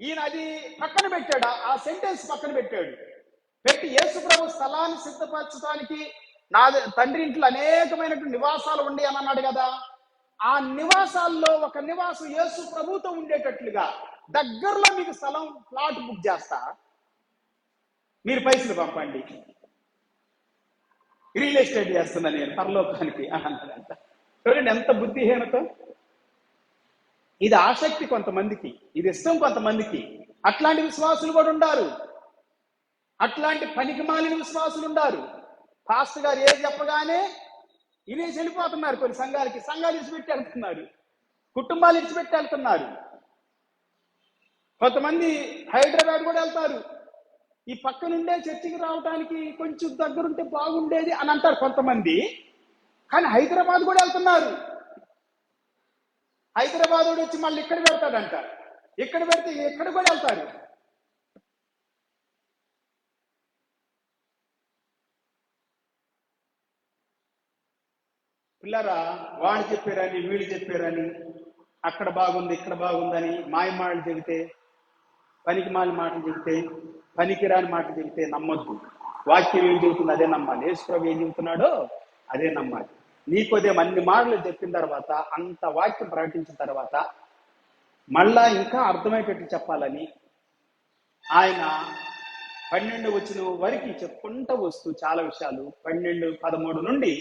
ఈయన అది పక్కన పెట్టాడు, ఆ సెంటెన్స్ పక్కన పెట్టి యేసు ప్రభు స్థలాన్ని సిద్ధపరచడానికి నా తండ్రి ఇంట్లో అనేకమైనటువంటి నివాసాలు ఉండి అని అన్నాడు కదా. ఆ నివాసాల్లో ఒక నివాసం యేసు ప్రభుతో ఉండేటట్లుగా దగ్గరలో మీకు స్థలం ప్లాట్ బుక్ చేస్తా, మీరు పైసలు పంపండి, రియల్ ఎస్టేట్ చేస్తున్నా నేను పరలోకానికి అన్నాడంట. చూడండి ఎంత బుద్ధిహీనత. ఇది ఆసక్తి కొంతమందికి, ఇది ఇష్టం కొంతమందికి. అట్లాంటి విశ్వాసులు కూడా ఉండారు, అట్లాంటి పనికిమాలిన విశ్వాసులు ఉండారు. పాస్టర్ గారు ఏది చెప్పగానే ఇనేసి వెళ్ళిపోతున్నారు. కొన్ని సంఘాలు ఇచ్చిపెట్టి వెళ్తున్నారు, కుటుంబాలు ఇచ్చిపెట్టి వెళ్తున్నారు. కొంతమంది హైదరాబాద్ కూడా వెళ్తారు, ఈ పక్కనుండే చర్చికి రావడానికి కొంచెం దగ్గరుంటే బాగుండేది అని అంటారు కొంతమంది. కానీ హైదరాబాద్ కూడా వెళ్తున్నారు. హైదరాబాద్ వచ్చి మళ్ళీ ఇక్కడ పెడతాడంట, ఇక్కడ పెడితే ఎక్కడ కూడా వెళ్తారు. పిల్లరా, వాళ్ళు చెప్పారని వీళ్ళు చెప్పారని, అక్కడ బాగుంది ఇక్కడ బాగుందని మాయమాటలు చెబితే, పనికి మాలి మాటలు చెబితే, పనికిరాని మాటలు చెబితే నమ్మొద్దు. వాక్యం ఏం చెబుతుంది అదే నమ్మాలి. యేసు ప్రభు ఏం చెబుతున్నాడో అదే నమ్మాలి. నీకు ఉదయం అన్ని మాటలు చెప్పిన తర్వాత, అంత వాక్యం ప్రకటించిన తర్వాత మళ్ళా ఇంకా అర్థమయ్యేటట్టు చెప్పాలని ఆయన 12 వచ్చిన వరకు చెప్పుకుంటూ వస్తూ చాలా విషయాలు 12, 13 నుండి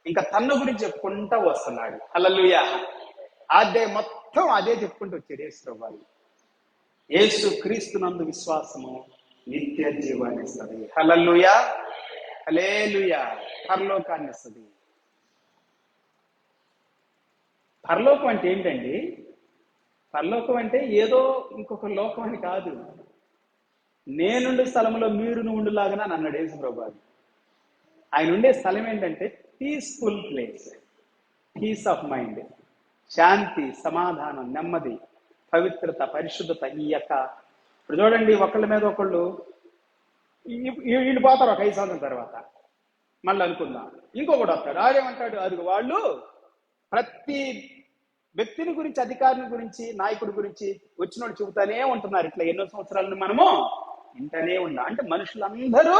ఇంకా తన గురించి చెప్పుకుంటూ వస్తున్నాడు. హల్లెలూయా. అదే మొత్తం అదే చెప్పుకుంటూ వచ్చాడు యేసు ప్రభు. యేసు క్రీస్తునందు విశ్వాసము నిత్య జీవాన్ని ఇస్తుంది. హల్లెలూయా, హల్లెలూయా. పరలోకాన్ని ఇస్తుంది. పరలోకం అంటే ఏంటండి? పరలోకం అంటే ఏదో ఇంకొక లోకం అని కాదు. నేనుండే స్థలంలో మీరు ఉండులాగా అన్నాడు యేసు ప్రభు. ఆయన ఉండే స్థలం ఏంటంటే peaceful place, peace of mind, శాంతి, సమాధానం, నెమ్మది, పవిత్రత, పరిశుద్ధత. ఈ యొక్క ఇప్పుడు చూడండి, ఒకళ్ళ మీద ఒకళ్ళు వీళ్ళు పోతారు ఒక 5 సంవత్సరాల తర్వాత, మళ్ళీ అనుకుందాం ఇంకొకటి వస్తాడు. ఆడేమంటాడు, అది వాళ్ళు ప్రతి వ్యక్తిని గురించి, అధికారిని గురించి, నాయకుడి గురించి వచ్చినోడు చెబుతానే ఉంటున్నారు. ఇట్లా ఎన్నో సంవత్సరాలను మనము ఇంటనే ఉన్నా. అంటే మనుషులందరూ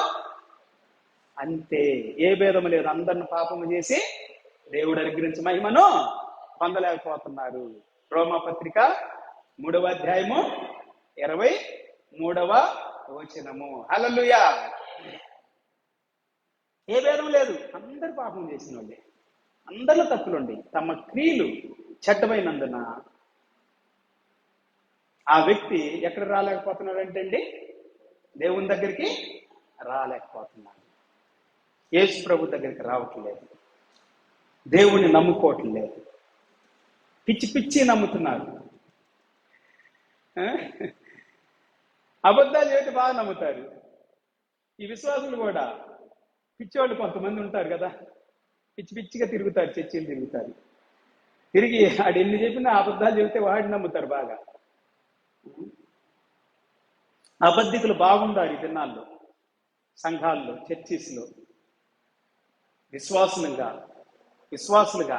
అంతే, ఏ భేదము లేదు. అందరిని పాపము చేసి దేవుడు అనుగ్రహించి మహిమను పొందలేకపోతున్నారు. రోమాపత్రిక 3వ అధ్యాయము 23వ వచనము. హల్లెలూయా. ఏ భేదం లేదు, అందరు పాపం చేసిన వాళ్ళే, అందరిలో తప్పులుండి తమ క్రియలు చెడ్డమైనందున ఆ వ్యక్తి ఎక్కడ రాలేకపోతున్నాడు అంటే అండి, దేవుని దగ్గరికి రాలేకపోతున్నాడు. యేసు ప్రభు దగ్గరికి రావట్లేదు, దేవుణ్ణి నమ్ముకోవట్లేదు, పిచ్చి పిచ్చి నమ్ముతున్నారు. అబద్ధాలు ఏంటి బాగా నమ్ముతారు. ఈ విశ్వాసులు కూడా పిచ్చివాళ్ళు కొంతమంది ఉంటారు కదా, పిచ్చి పిచ్చిగా తిరుగుతారు, చర్చలు తిరుగుతారు. తిరిగి ఆడు ఎన్ని చెప్పినా అబద్ధాలు చెబితే వాడిని నమ్ముతారు బాగా. అబద్ధికులు బాగుండారు ఈ దినాల్లో, సంఘాల్లో, చర్చిస్లో. విశ్వాసులుగా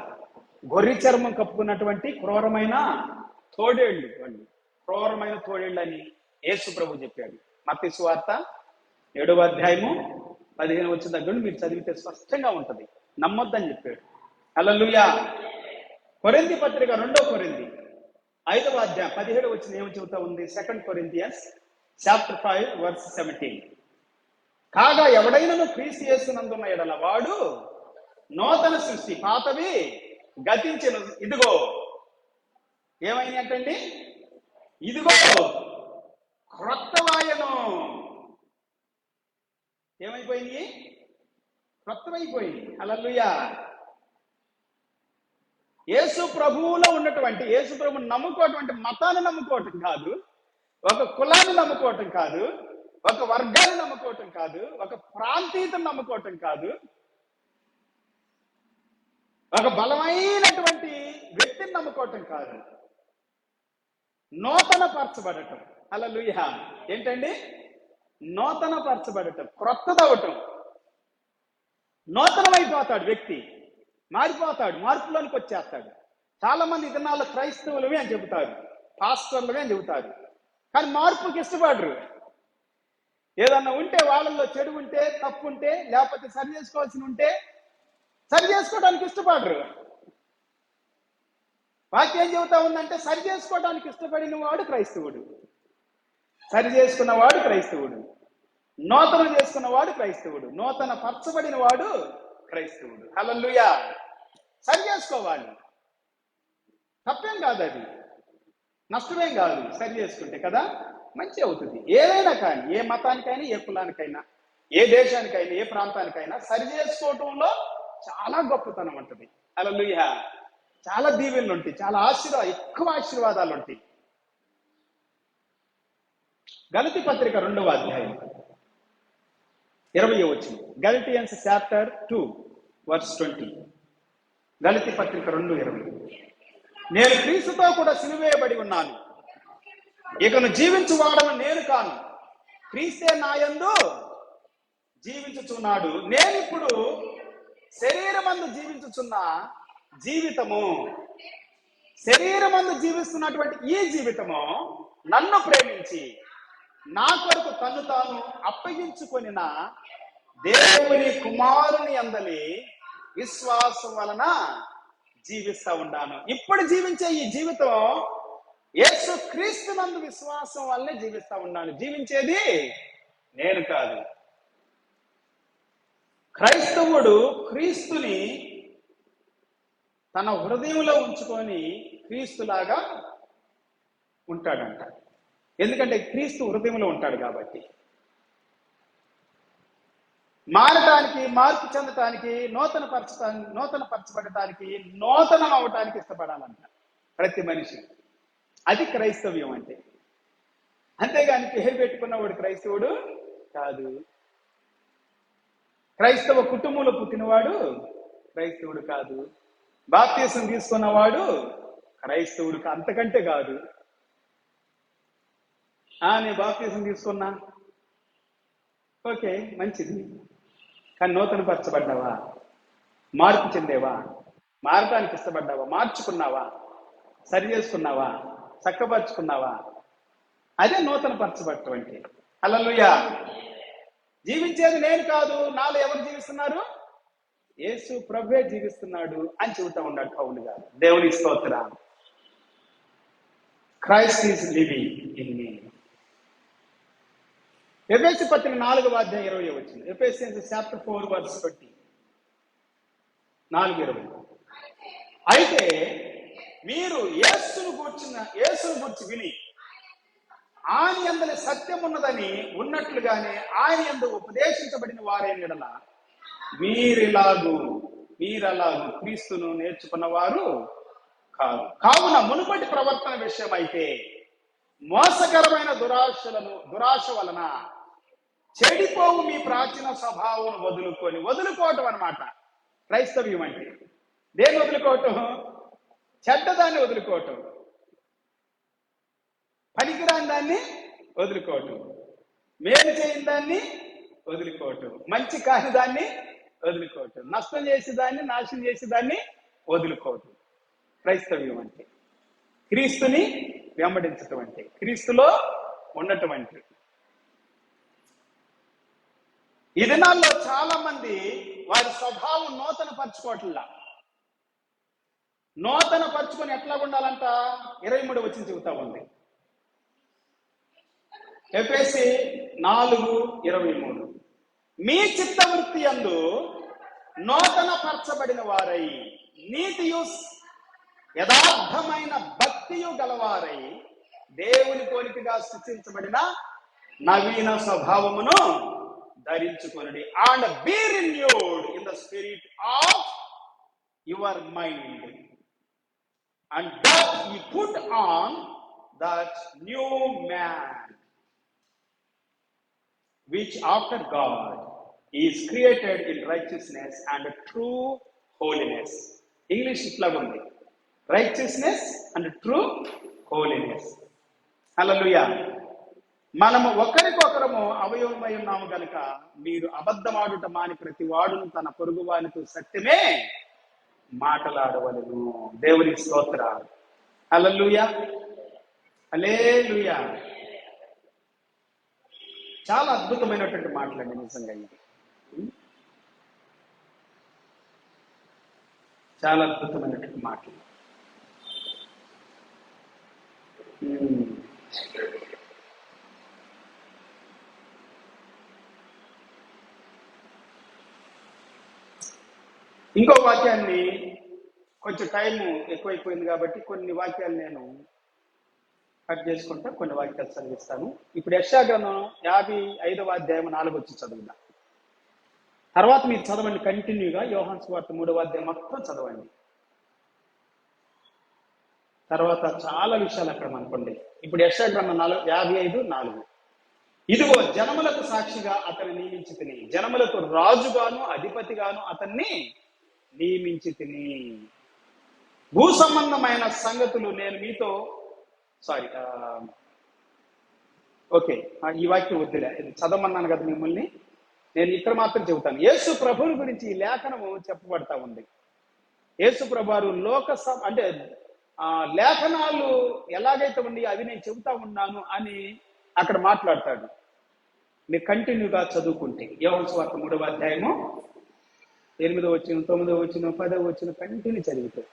గొర్రె చర్మం కప్పుకున్నటువంటి క్రూరమైన తోడేళ్ళు, వాళ్ళు క్రూరమైన తోడేళ్ళు అని యేసు ప్రభు చెప్పాడు. మత్తయి సువార్త 7వ అధ్యాయము 15 వచ్చిన దగ్గర మీరు చదివితే స్పష్టంగా ఉంటది. నమ్మొద్దని చెప్పాడు. హల్లెలూయా. కొరింథీ పత్రిక 2వ కొరింథీ 5వ అధ్యాయం 17 వచ్చిన ఏమి చెబుతా ఉంది? 2 Corinthians chapter 5 verse 17. కాగా ఎవడైనను క్రీస్తు యేసునందున్న ఎడల వాడు నూతన సృష్టి, పాతవి గతించెను, ఇదిగో ఏమైనా అంటండి, ఇదిగో క్రొత్తవాయను. ఏమైపోయింది? క్రొత్తమైపోయింది. హల్లెలూయా. యేసు ప్రభువులో ఉన్నటువంటి, యేసు ప్రభువుని నమ్ముకోవటం మతాన్ని నమ్ముకోవటం కాదు, ఒక కులాన్ని నమ్ముకోవటం కాదు, ఒక వర్గాన్ని నమ్ముకోవటం కాదు, ఒక ప్రాంతీయతను నమ్ముకోవటం కాదు, ఒక బలమైనటువంటి వ్యక్తిని నమ్ముకోవటం కాదు, నూతన పరచబడటం. హల్లెలూయా. ఏంటండి? నూతన పరచబడటం, క్రొత్తదవటం. నూతనమైపోతాడు వ్యక్తి, మారిపోతాడు, మార్పులోనికి వచ్చేస్తాడు. చాలా మంది దినాల్లో క్రైస్తవులమే అని చెబుతారు, పాస్టర్లమే అని చెబుతారు, కానీ మార్పుకి ఇష్టపడరు. ఏదన్నా ఉంటే, వాళ్ళల్లో చెడు ఉంటే, తప్పు ఉంటే, లేకపోతే సరి చేసుకోవాల్సి ఉంటే సరి చేసుకోవడానికి ఇష్టపడరు. వాక్యం చెబుతా ఉందంటే సరి చేసుకోవడానికి ఇష్టపడిన వాడు క్రైస్తవుడు, సరి చేసుకున్నవాడు క్రైస్తవుడు, నూతన చేసుకున్నవాడు క్రైస్తవుడు, నూతన పరచబడిన వాడు క్రైస్తవుడు. హల్లెలూయా. సరి చేసుకోవాలి, తప్పేం కాదు, అది నష్టమేం కాదు. సరి చేసుకుంటే కదా మంచి అవుతుంది. ఏదైనా కానీ, ఏ మతానికైనా, ఏ కులానికైనా, ఏ దేశానికైనా, ఏ ప్రాంతానికైనా సరి చేసుకోవటంలో చాలా గొప్పతనం ఉంటుంది. హల్లెలూయా. చాలా దీవెనలు ఉంటాయి, చాలా ఎక్కువ ఆశీర్వాదాలు ఉంటాయి. గలతీ పత్రిక 2వ అధ్యాయం 20వ వచనం. గలటియన్స్ చాప్టర్ 2 verse 20. గలతీ పత్రిక 2:20. నేను క్రీస్తుతో కూడా సిలువేయబడి ఉన్నాను, ఇకను జీవించువాడను నేను కాను, క్రీస్తే నాయందు జీవించుచున్నాడు. నేనిప్పుడు శరీరమందు జీవించుచున్నా, జీవితము, శరీరమందు జీవిస్తున్నటువంటి ఈ జీవితము నన్ను ప్రేమించి నా కొరకు తను తాను అప్పగించుకొనిన దేవుని కుమారుని అందలి విశ్వాసం వలన జీవిస్తా ఉన్నాను. ఇప్పుడు జీవించే ఈ జీవితం యేసు క్రీస్తునందు విశ్వాసం వల్లనే జీవిస్తా ఉన్నాను. జీవించేది నేను కాదు. క్రైస్తవుడు క్రీస్తుని తన హృదయంలో ఉంచుకొని క్రీస్తులాగా ఉంటాడంట. ఎందుకంటే క్రీస్తు హృదయంలో ఉంటాడు కాబట్టి. మారటానికి, మార్పు చెందటానికి, నూతనపరచబడటానికి, నూతనం అవటానికి ఇష్టపడాలంట ప్రతి మనిషి. అది క్రైస్తవ్యం అంటే. అంతేగాని పేరు పెట్టుకున్నవాడు క్రైస్తవుడు కాదు. క్రైస్తవ కుటుంబంలో పుట్టినవాడు క్రైస్తవుడు కాదు. బాప్తీసం తీసుకున్నవాడు క్రైస్తవుడు అంతకంటే కాదు. నేను బాప్తీసం తీసుకున్నా, ఓకే మంచిది. కానీ నూతనపరచబడ్డావా? మార్పు చెందేవా? మారటానికి ఇష్టపడ్డావా? మార్చుకున్నావా? సరి చేసుకున్నావా? చక్కపరుచుకున్నావా? అదే నూతనపరచబడటం అంటే. హల్లెలూయా. జీవించేది నేను కాదు, నాలో ఎవరు జీవిస్తున్నారు? యేసు ప్రభువే జీవిస్తున్నాడు అని చెబుతా ఉన్నాడు పౌలు గారు. దేవుని స్తోత్రం. Christ is living in me. ఎఫెసీ పత్రిక 4:20 ఎఫెసియన్స్ చాప్టర్ 4:20 4:20. అయితే మీరు యేసును గూర్చి విని ఆయన యందు సత్యం ఉన్నదని ఉన్నట్లుగానే ఆయన యందు ఉపదేశించబడిన వారైన యెడల మీరలాగు క్రీస్తును నేర్చుకున్నవారు కావున మునుపటి ప్రవర్తన విషయమైతే మోసకరమైన దురాశ వలన చెడిపోవు మీ ప్రాచీన స్వభావం వదులుకోవటం అన్నమాట క్రైస్తవ్యం అంటే. దేన్ని వదులుకోవటం? చెడ్డదాన్ని వదులుకోవటం, పనికిరాని దాన్ని వదులుకోవటం, మేలు చేయని దాన్ని వదులుకోవటం, మంచి కాని దాన్ని వదులుకోవటం, నష్టం చేసేదాన్ని, నాశనం చేసేదాన్ని వదులుకోవటం క్రైస్తవ్యం అంటే. క్రీస్తుని వెంబడించటం అంటే, క్రీస్తులో ఉండటం అంటే. ఈ దినాల్లో చాలా మంది వారి స్వభావం నూతన పరుచుకొని ఎట్లా ఉండాలంట? 23 చెబుతా ఉంది. ఎఫెసీ 4:23 మీ చిత్తవృత్తి యందు నూతన పరచబడిన వారై నీతియు యథార్థమైన భక్తియు గలవారై దేవుని పోలికగా సృష్టించబడిన నవీన స్వభావమును ధరించుకొనుడి. And be renewed in the spirit of your mind and that you put on that new man which after God is created in righteousness and true holiness. English itla undi, righteousness and true holiness. Hallelujah. మనము ఒకరికొకరము అవయవమై ఉన్నాము గనుక మీరు అబద్ధమాడుట మాని ప్రతి వాడును తన పొరుగు వానితో సత్యమే మాటలాడవలెను. దేవుని స్తోత్రం. హల్లెలూయా, హల్లెలూయా. చాలా అద్భుతమైనటువంటి మాటలండి నిజంగా. ఇది చాలా అద్భుతమైనటువంటి మాటలు. ఇంకో వాక్యాన్ని, కొంచెం టైము ఎక్కువైపోయింది కాబట్టి కొన్ని వాక్యాలు నేను కట్ చేసుకుంటా, కొన్ని వాక్యాలు చదివిస్తాను. ఇప్పుడు యెషయా గ్రంథం 55:4 చదువుదా. తర్వాత మీరు చదవండి కంటిన్యూగా. యోహాను సువార్త 3:3 మొత్తం చదవండి. తర్వాత చాలా విషయాలు అక్కడ మనకుండే. ఇప్పుడు యెషయా గ్రంథం 55:4 ఇదిగో జనములకు సాక్షిగా అతన్ని నియమించి తిని, జనములకు రాజుగాను అధిపతిగాను అతన్ని నియమించి తిని, భూ సంబంధమైన సంగతులు నేను మీతో ఓకే ఈ వాక్యం వద్దులే, చదవమన్నాను కదా మిమ్మల్ని. నేను ఇక్కడ మాత్రం చెబుతాను. యేసు ప్రభువుని గురించి ఈ లేఖనము చెప్పబడతా ఉంది. యేసు ప్రభువారు అంటే లేఖనాలు ఎలాగైతే ఉన్నాయో అవి నేను చెబుతా ఉన్నాను అని అక్కడ మాట్లాడతాడు. మీరు కంటిన్యూగా చదువుకుంటే యోహాను సువార్త 3వ అధ్యాయము 8వ వచనం, 9వ వచనం, 10వ వచనం కంటిన్యూ చదివితే,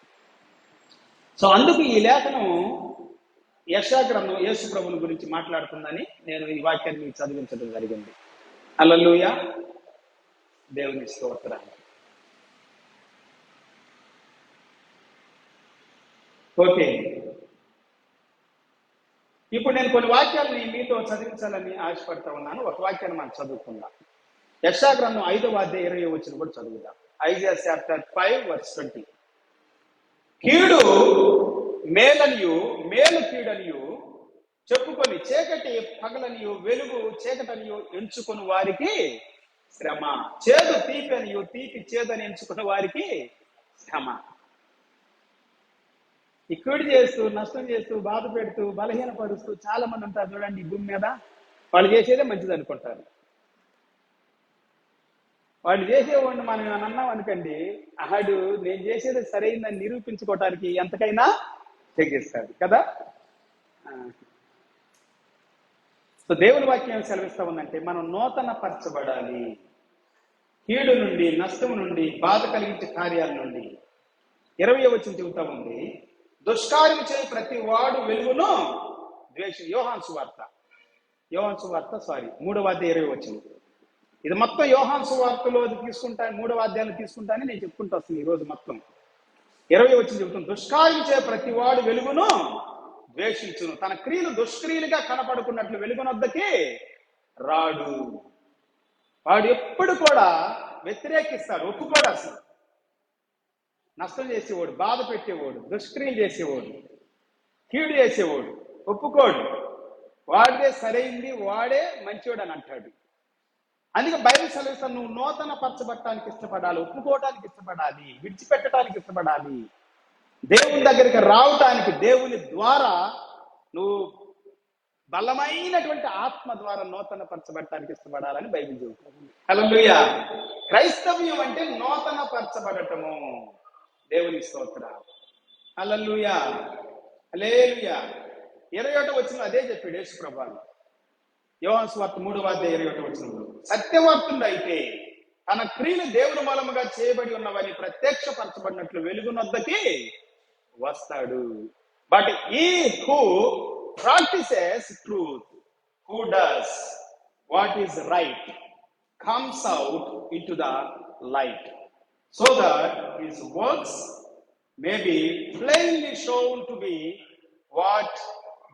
సో అందుకు ఈ లేఖనం యెషయా గ్రంథం యేసు ప్రభువుని గురించి మాట్లాడుతుందని నేను ఈ వాక్యాన్ని మీకు చదివించడం జరిగింది. హల్లెలూయా, దేవుని స్తోత్రం. ఓకే, ఇప్పుడు నేను కొన్ని వాక్యాలని మీతో చదివించాలని ఆశపడతా ఉన్నాను. ఒక వాక్యాన్ని మనం చదువుకుందాం. యెషయా గ్రంథం 5వ అధ్యాయం 20వ వచనం కూడా చదువుదాం. Isaiah chapter 5:20. కీడు మేలనియు మేలు కీడనియు చెప్పుకొని చీకటి పగలనియు వెలుగు చీకటనియు ఎంచుకుని వారికి శ్రమ. చేదు తీపి అనియు తీపి చేదని ఎంచుకున్న వారికి శ్రమ. ఈ కీడు చేస్తూ నష్టం చేస్తూ బాధ పెడుతూ బలహీనపరుస్తూ చాలా మంది ఉంటారు చూడండి ఈ భూమి మీద. వాళ్ళు చేసేదే మంచిది అనుకుంటారు. వాళ్ళు చేసేవాడిని మనం ఏమైనా అన్నాం అనుకోండి, ఆడు నేను చేసేది సరైందని నిరూపించుకోవటానికి ఎంతకైనా తెగిస్తాడు కదా. సో దేవుని వాక్యం సెలవిస్తా ఉందంటే మనం నూతన పరచబడాలి. కీడు నుండి, నష్టం నుండి, బాధ కలిగించే కార్యాల నుండి. 20వ వచనం చెబుతా ఉంది, దుష్కార్యం చేయి ప్రతి వాడు వెలుగును ద్వేషి. యోహాను సువార్త 3వ అధ్యాయం 20వ వచనం. ఇది మొత్తం యోహాను సువార్తలో తీసుకుంటాను, 3వ అధ్యాయంలో తీసుకుంటానని నేను చెప్పుకుంటూ వస్తుంది ఈరోజు మొత్తం. 20వ వచనం చెబుతుంది, దుష్కార్యం చేయ ప్రతి వాడు వెలుగును ద్వేషించును, తన క్రియలు దుష్క్రియలుగా కనపడుకున్నట్లు వెలుగునొద్దకి రాడు. వాడు ఎప్పుడు కూడా వ్యతిరేకిస్తాడు, ఒప్పుకోడు. అసలు నష్టం చేసేవాడు, బాధ పెట్టేవాడు, దుష్క్రియలు చేసేవాడు, కీడు చేసేవాడు ఒప్పుకోడు. వాడిదే సరైంది, వాడే మంచివాడు అని అంటాడు. అందుకే బైబిల్ సెలవిస్తాను, నువ్వు నూతన పరచబట్టడానికి ఇష్టపడాలి, ఒప్పుకోవటానికి ఇష్టపడాలి, విడిచిపెట్టడానికి ఇష్టపడాలి, దేవుని దగ్గరికి రావటానికి దేవుని ద్వారా నువ్వు బలమైనటువంటి ఆత్మ ద్వారా నూతన పరచబట్టడానికి ఇష్టపడాలని బైబిల్ చెబుతుంది. హల్లెలూయా. క్రైస్తవ్యం అంటే నూతన పరచబడటము. దేవుని స్తోత్రం. హల్లెలూయా, హల్లెలూయా. 21వ వచనం అదే చెప్పాడు యేసు ప్రభువు. యోహాను సువార్త 3వ అధ్యాయం 21వ వచనంలో, సత్యవర్తుడు అయితే తన క్రియలు దేవుని మూలముగా చేయబడి ఉన్నవని ప్రత్యక్షపరచబడినట్లు వెలుగునొద్దకి వస్తాడు. బట్ ఈ who practices truth, who does what is right, comes out into the light, so that his works may be plainly shown to be what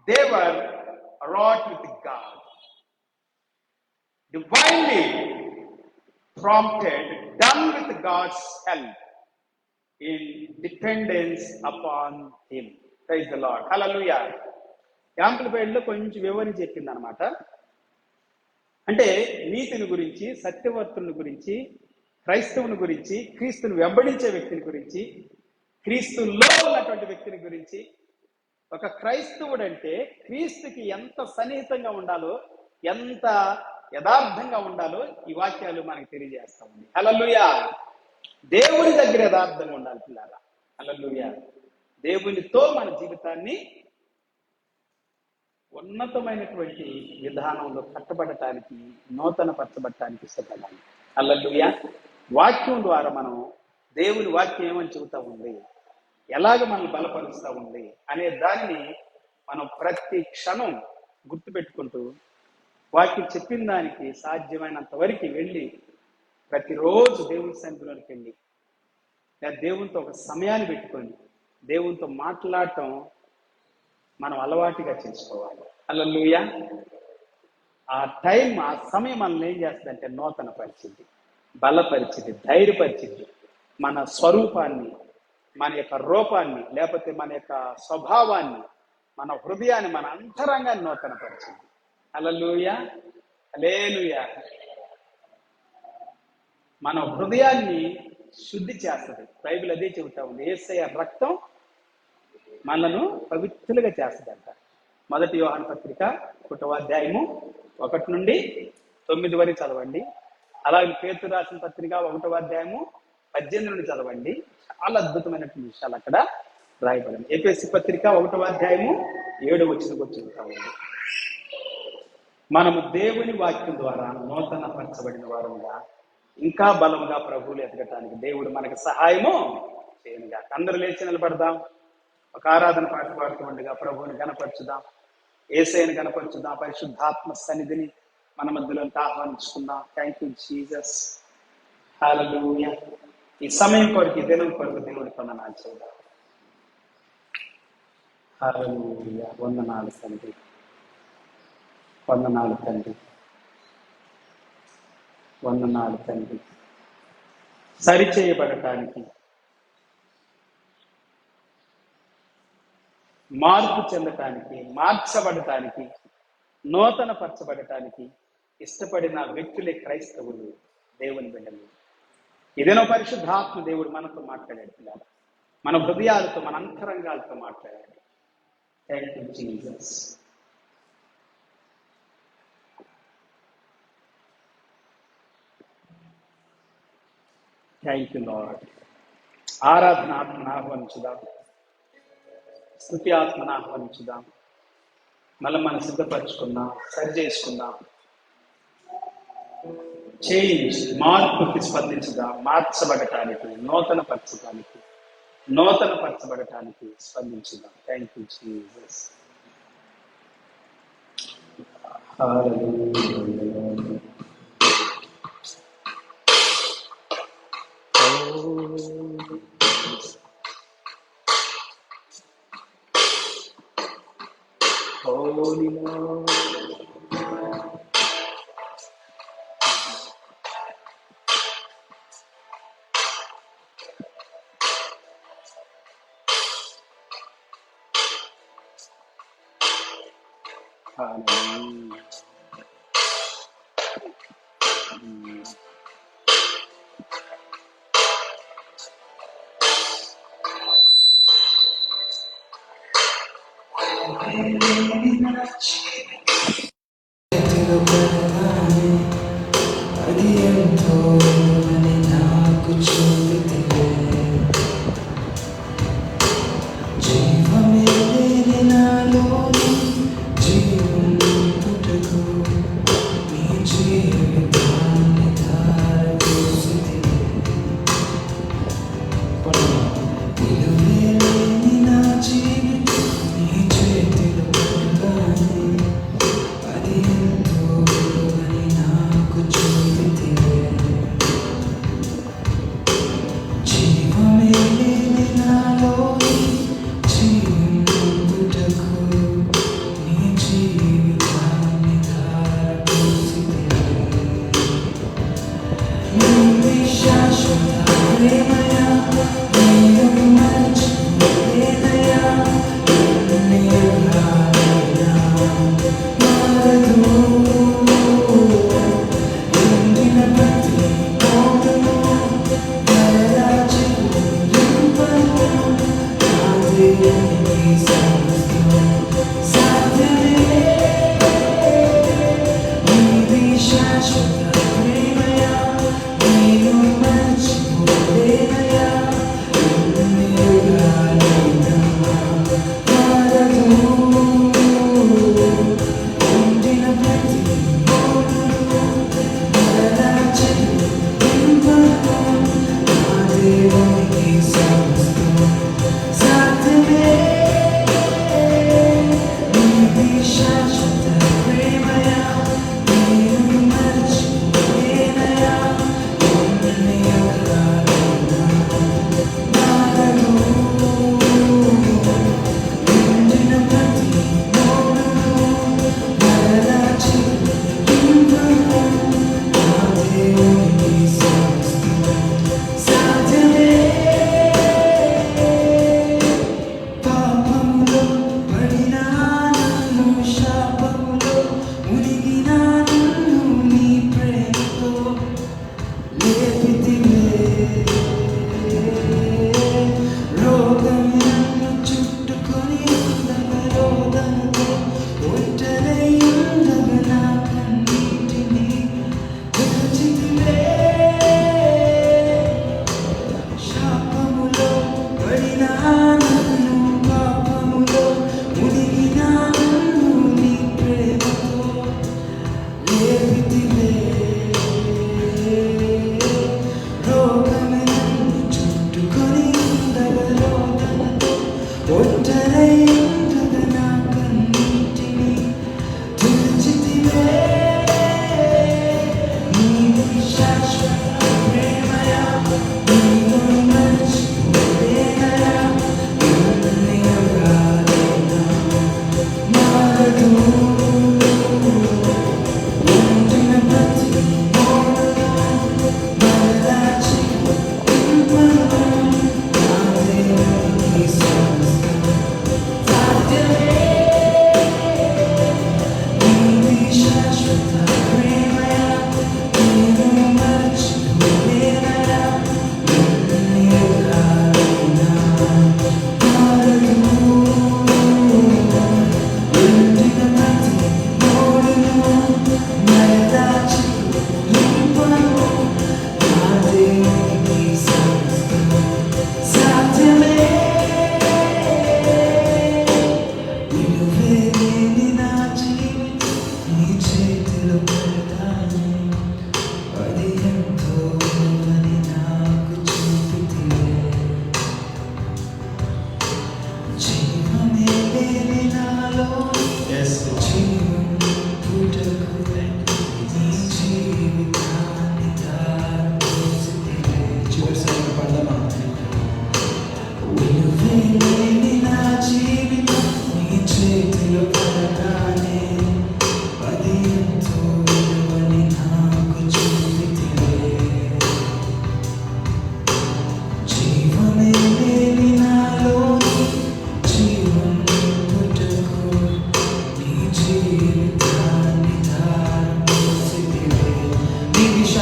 they were wrought with God, divinely prompted, done with God's help, in dependence upon him. Praise the Lord. Hallelujah. Amplified లో కొంచెం వివరించి చెప్పింది అనమాట. అంటే నీతిని గురించి, సత్యవర్తుని గురించి, క్రైస్తవుని గురించి, క్రీస్తుని వెంబడించే వ్యక్తిని గురించి, క్రీస్తులో ఉన్నటువంటి వ్యక్తిని గురించి. ఒక క్రైస్తవుడు అంటే క్రీస్తుకి ఎంత సన్నిహితంగా ఉండాలో, ఎంత యథార్థంగా ఉండాలో ఈ వాక్యాలు మనకు తెలియజేస్తా ఉంది. హల్లెలూయా. దేవుని దగ్గర యథార్థంగా ఉండాలి పిల్లారా. హల్లెలూయా. దేవునితో మన జీవితాన్ని ఉన్నతమైనటువంటి విధానంలో కట్టబడటానికి, నూతన పరచబడటానికి ఇష్టపడాలి. హల్లెలూయా. వాక్యం ద్వారా మనం దేవుని వాక్యం ఏమని చెబుతా ఉంది, ఎలాగ మనల్ని బలపరుస్తూ ఉంది అనే దాన్ని మనం ప్రతి క్షణం గుర్తుపెట్టుకుంటూ వాక్యం చెప్పిన దానికి సాధ్యమైనంత వరకు వెళ్ళి ప్రతిరోజు దేవుని సన్నిధిలోకి వెళ్ళి లేదా దేవునితో ఒక సమయాన్ని పెట్టుకొని దేవునితో మాట్లాడటం మనం అలవాటుగా చేసుకోవాలి. హల్లెలూయా. ఆ టైం, ఆ సమయం మనల్ని ఏం చేస్తుందంటే నూతన పరిస్థితి, బలపరిచింది, ధైర్యపరిచింది, మన స్వరూపాన్ని, మన యొక్క రూపాన్ని, లేకపోతే మన యొక్క స్వభావాన్ని, మన హృదయాన్ని, మన అంతరంగాన్ని నూతన పరిచింది. హల్లెలూయా, హల్లెలూయా. మన హృదయాన్ని శుద్ధి చేస్తుంది. బైబిల్ అదే చెబుతా ఉంది, యేసయ్య రక్తం మనను పవిత్రులుగా చేస్తుందంట. 1 యోహాను పత్రిక 1వ అధ్యాయము 1 నుండి 9 వరకు చదవండి. అలాగే పేతురు రాసిన పత్రిక 1వ అధ్యాయము 18 నుండి చదవండి. చాలా అద్భుతమైనటువంటి విషయాలు అక్కడ రాయబడింది. ఎఫెసీ పత్రిక 1వ అధ్యాయము 7వ వచనంకి వచ్చింది. మనము దేవుని వాక్యం ద్వారా నూతన పరచబడిన వారుగా ఇంకా బలంగా ప్రభువులు ఎదగటానికి దేవుడు మనకు సహాయము చేయనుగా. అందరూ లేచి నిలబడదాం. ఒక ఆరాధన పాట పాడుతూ ఉండగా ప్రభువుని గణపరచుదాం, యేసయ్యను గణపరచుదాం, పరిశుద్ధాత్మ సన్నిధిని మన మధ్యలోకి ఆహ్వానించుకుందాం. Thank you Jesus. హల్లెలూయా. ఈ సమయం కొరకు, ఈ దినం కొరకు దేవుడి వందనాలు చేద్దాం. హల్లెలూయా. వందనాలు తండ్రి, వందనాలు తండ్రి, వందనాలు తండ్రి. సరిచేయబడటానికి, మార్పు చెందటానికి, మార్చబడటానికి, నూతన పరచబడటానికి ఇష్టపడిన వ్యక్తులే క్రైస్తవులు, దేవుని బిడ్డలు. ఇదేనో పరిశుద్ధాత్మ దేవుడు మనతో మాట్లాడాడు పిల్లలు, మన హృదయాలతో, మన అంతరంగాలతో మాట్లాడాడు. Thank you Jesus. Thank you lord. ఆరాధన ఆత్మను ఆహ్వానించుదాం, స్తుతి ఆత్మను ఆహ్వానించుదాం. మళ్ళీ మనం సిద్ధపరచుకుందాం, సరి చేసుకుందాం. చేంజ్, మార్పుకి స్పందించుదాం. మార్చబడటానికి, నూతన పరచబడటానికి స్పందించుదాం. Thank you Jesus. Hallelujah. Holy Lord. Hallelujah. అది ఎంతో అని నాకు చూపితే, జీవమే లేని నాలోని జీవం పుట్టకు నీ జీవితాన్ని ధారపోసితివే. విలువే లేని నా జీవితం నీ చేతిలో పడగానే, అది ఎంతో అని నాకు చూపితివే. జీవమే లేని నాలోని జీవం పుట్టకు నీ జీవితాన్ని ధారపోసితివే. నీవే శాశ్వత ప్రేమయా, నీవు మర్చిపోలేదయా, నీ యుగాలైనా మారదు. ఎండిన ప్రతి మోడును నెరవేర్చును నింపను. నా దేవునికి సమస్తం సాధ్యమే. నీవే శాశ్వత ప్రేమయా, నీవు మర్చిపోలేదయా, నీ యుగాలైనా మారదు. ఎండిన ప్రతి మోడును నెరవేర్చును నింపను. నా దేవునికి సమస్తం సాధ్యమే. నీవే శాశ్వత ప్రేమయా, నీవు మర్చిపోలేదయా,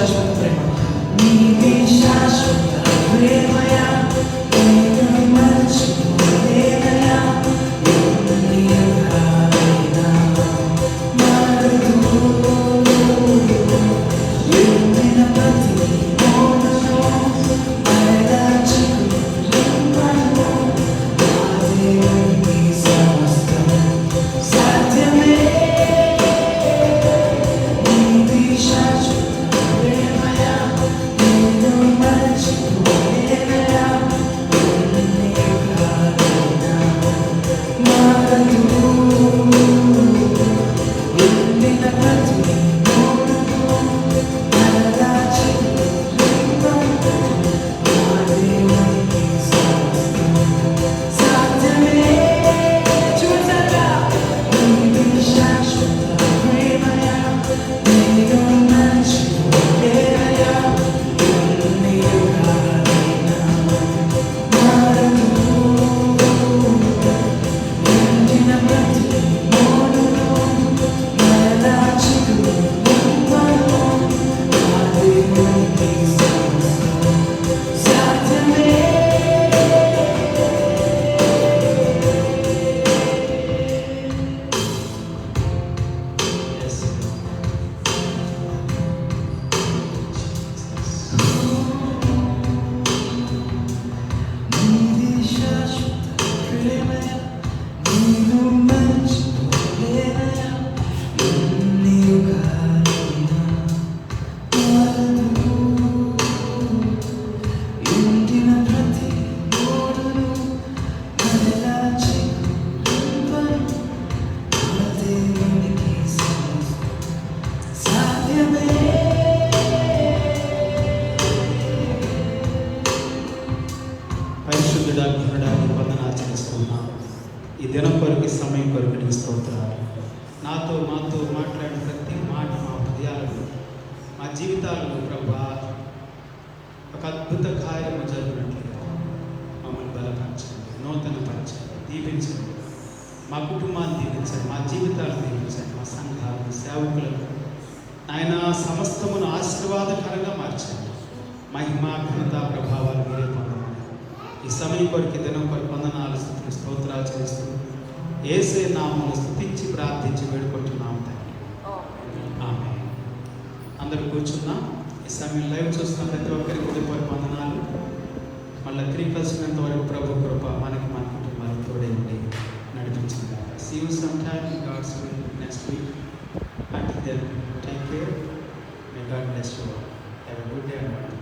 శాశ్వత ప్రేమ నీది శాశ్వత ప్రేమయా నేను మర్చిపోలేనయా ఎన్ని యుగాలైనా మారదు ఎండిన ప్రతి మోడును మరలా చిగురింపను నా దేవుని సమస్తం సాధ్యమే నీది శాశ్వత ప్రేమయా నేను మర్చిపోలేనయా ఎన్ని యుగాలైనా మారదు ఎండిన ప్రతి మోడును మరలా చిగురింపను నా దేవుని సమస్తం సాధ్యమే చూసారా నీది శాశ్వత ప్రేమయా నేను మర్చిపోలేనయా ఎన్ని యుగాలైనా మారదు ఎండిన ప్రతి మోడును మరలా చిగురింపను నా దేవుని సమస్తం సాధ్యమే నీది శాశ్వత ప్రేమయా నేను మర్చిపోలేనయా ఎన్ని యుగాలైనా మారదు ఎండిన ప్రతి మోడును మరలా చిగురింపను నా దేవునికి సమస్తం సాధ్యమే పరిశుద్ధుడా ఘనుడా నీ వందనాలు చేస్తున్నాం. ఈ దినం కొరకు సమయం కొరకు నీ స్తోత్రాలు. మాతో మాట్లాడిన ప్రతి మాట మా హృదయాలను మా జీవితాలను ప్రభా ఒక అద్భుత కార్యము జరిగినట్లుగా మమ్మల్ని బలపరచండి, నూతనపరచండి, దీవించండి. మా కుటుంబాన్ని దీవించండి, మా జీవితాలను దీవించండి, మా సంఘాలను సేవకులను ఆయన సమస్తమును ఆశీర్వాదకరంగా మార్చండి. మహిమ ఘనత ప్రభావాలు మీరే పొందమని ఈ సమయం కొరకు దినం కొరకు వందనాలు స్తుతులు స్తోత్రాలు చేస్తూ యేసే నామములో స్తుతించి ప్రార్థించి వేడుకుంటున్నాం తండ్రి. ఆమేన్. అందరూ కూర్చున్నాం. ఈ సమయం లైవ్ చూస్తున్న ప్రతి ఒక్కరికి హృదయపూర్వక వందనాలు. మళ్ళీ తిరిగి కలిసినంత వరకు ప్రభు కృప మనకి మన కుటుంబాలకు తోడే ఉండి నడిపించింది. See you sometime in God's will next week. Until then, take care. May God bless you all. Have a good day and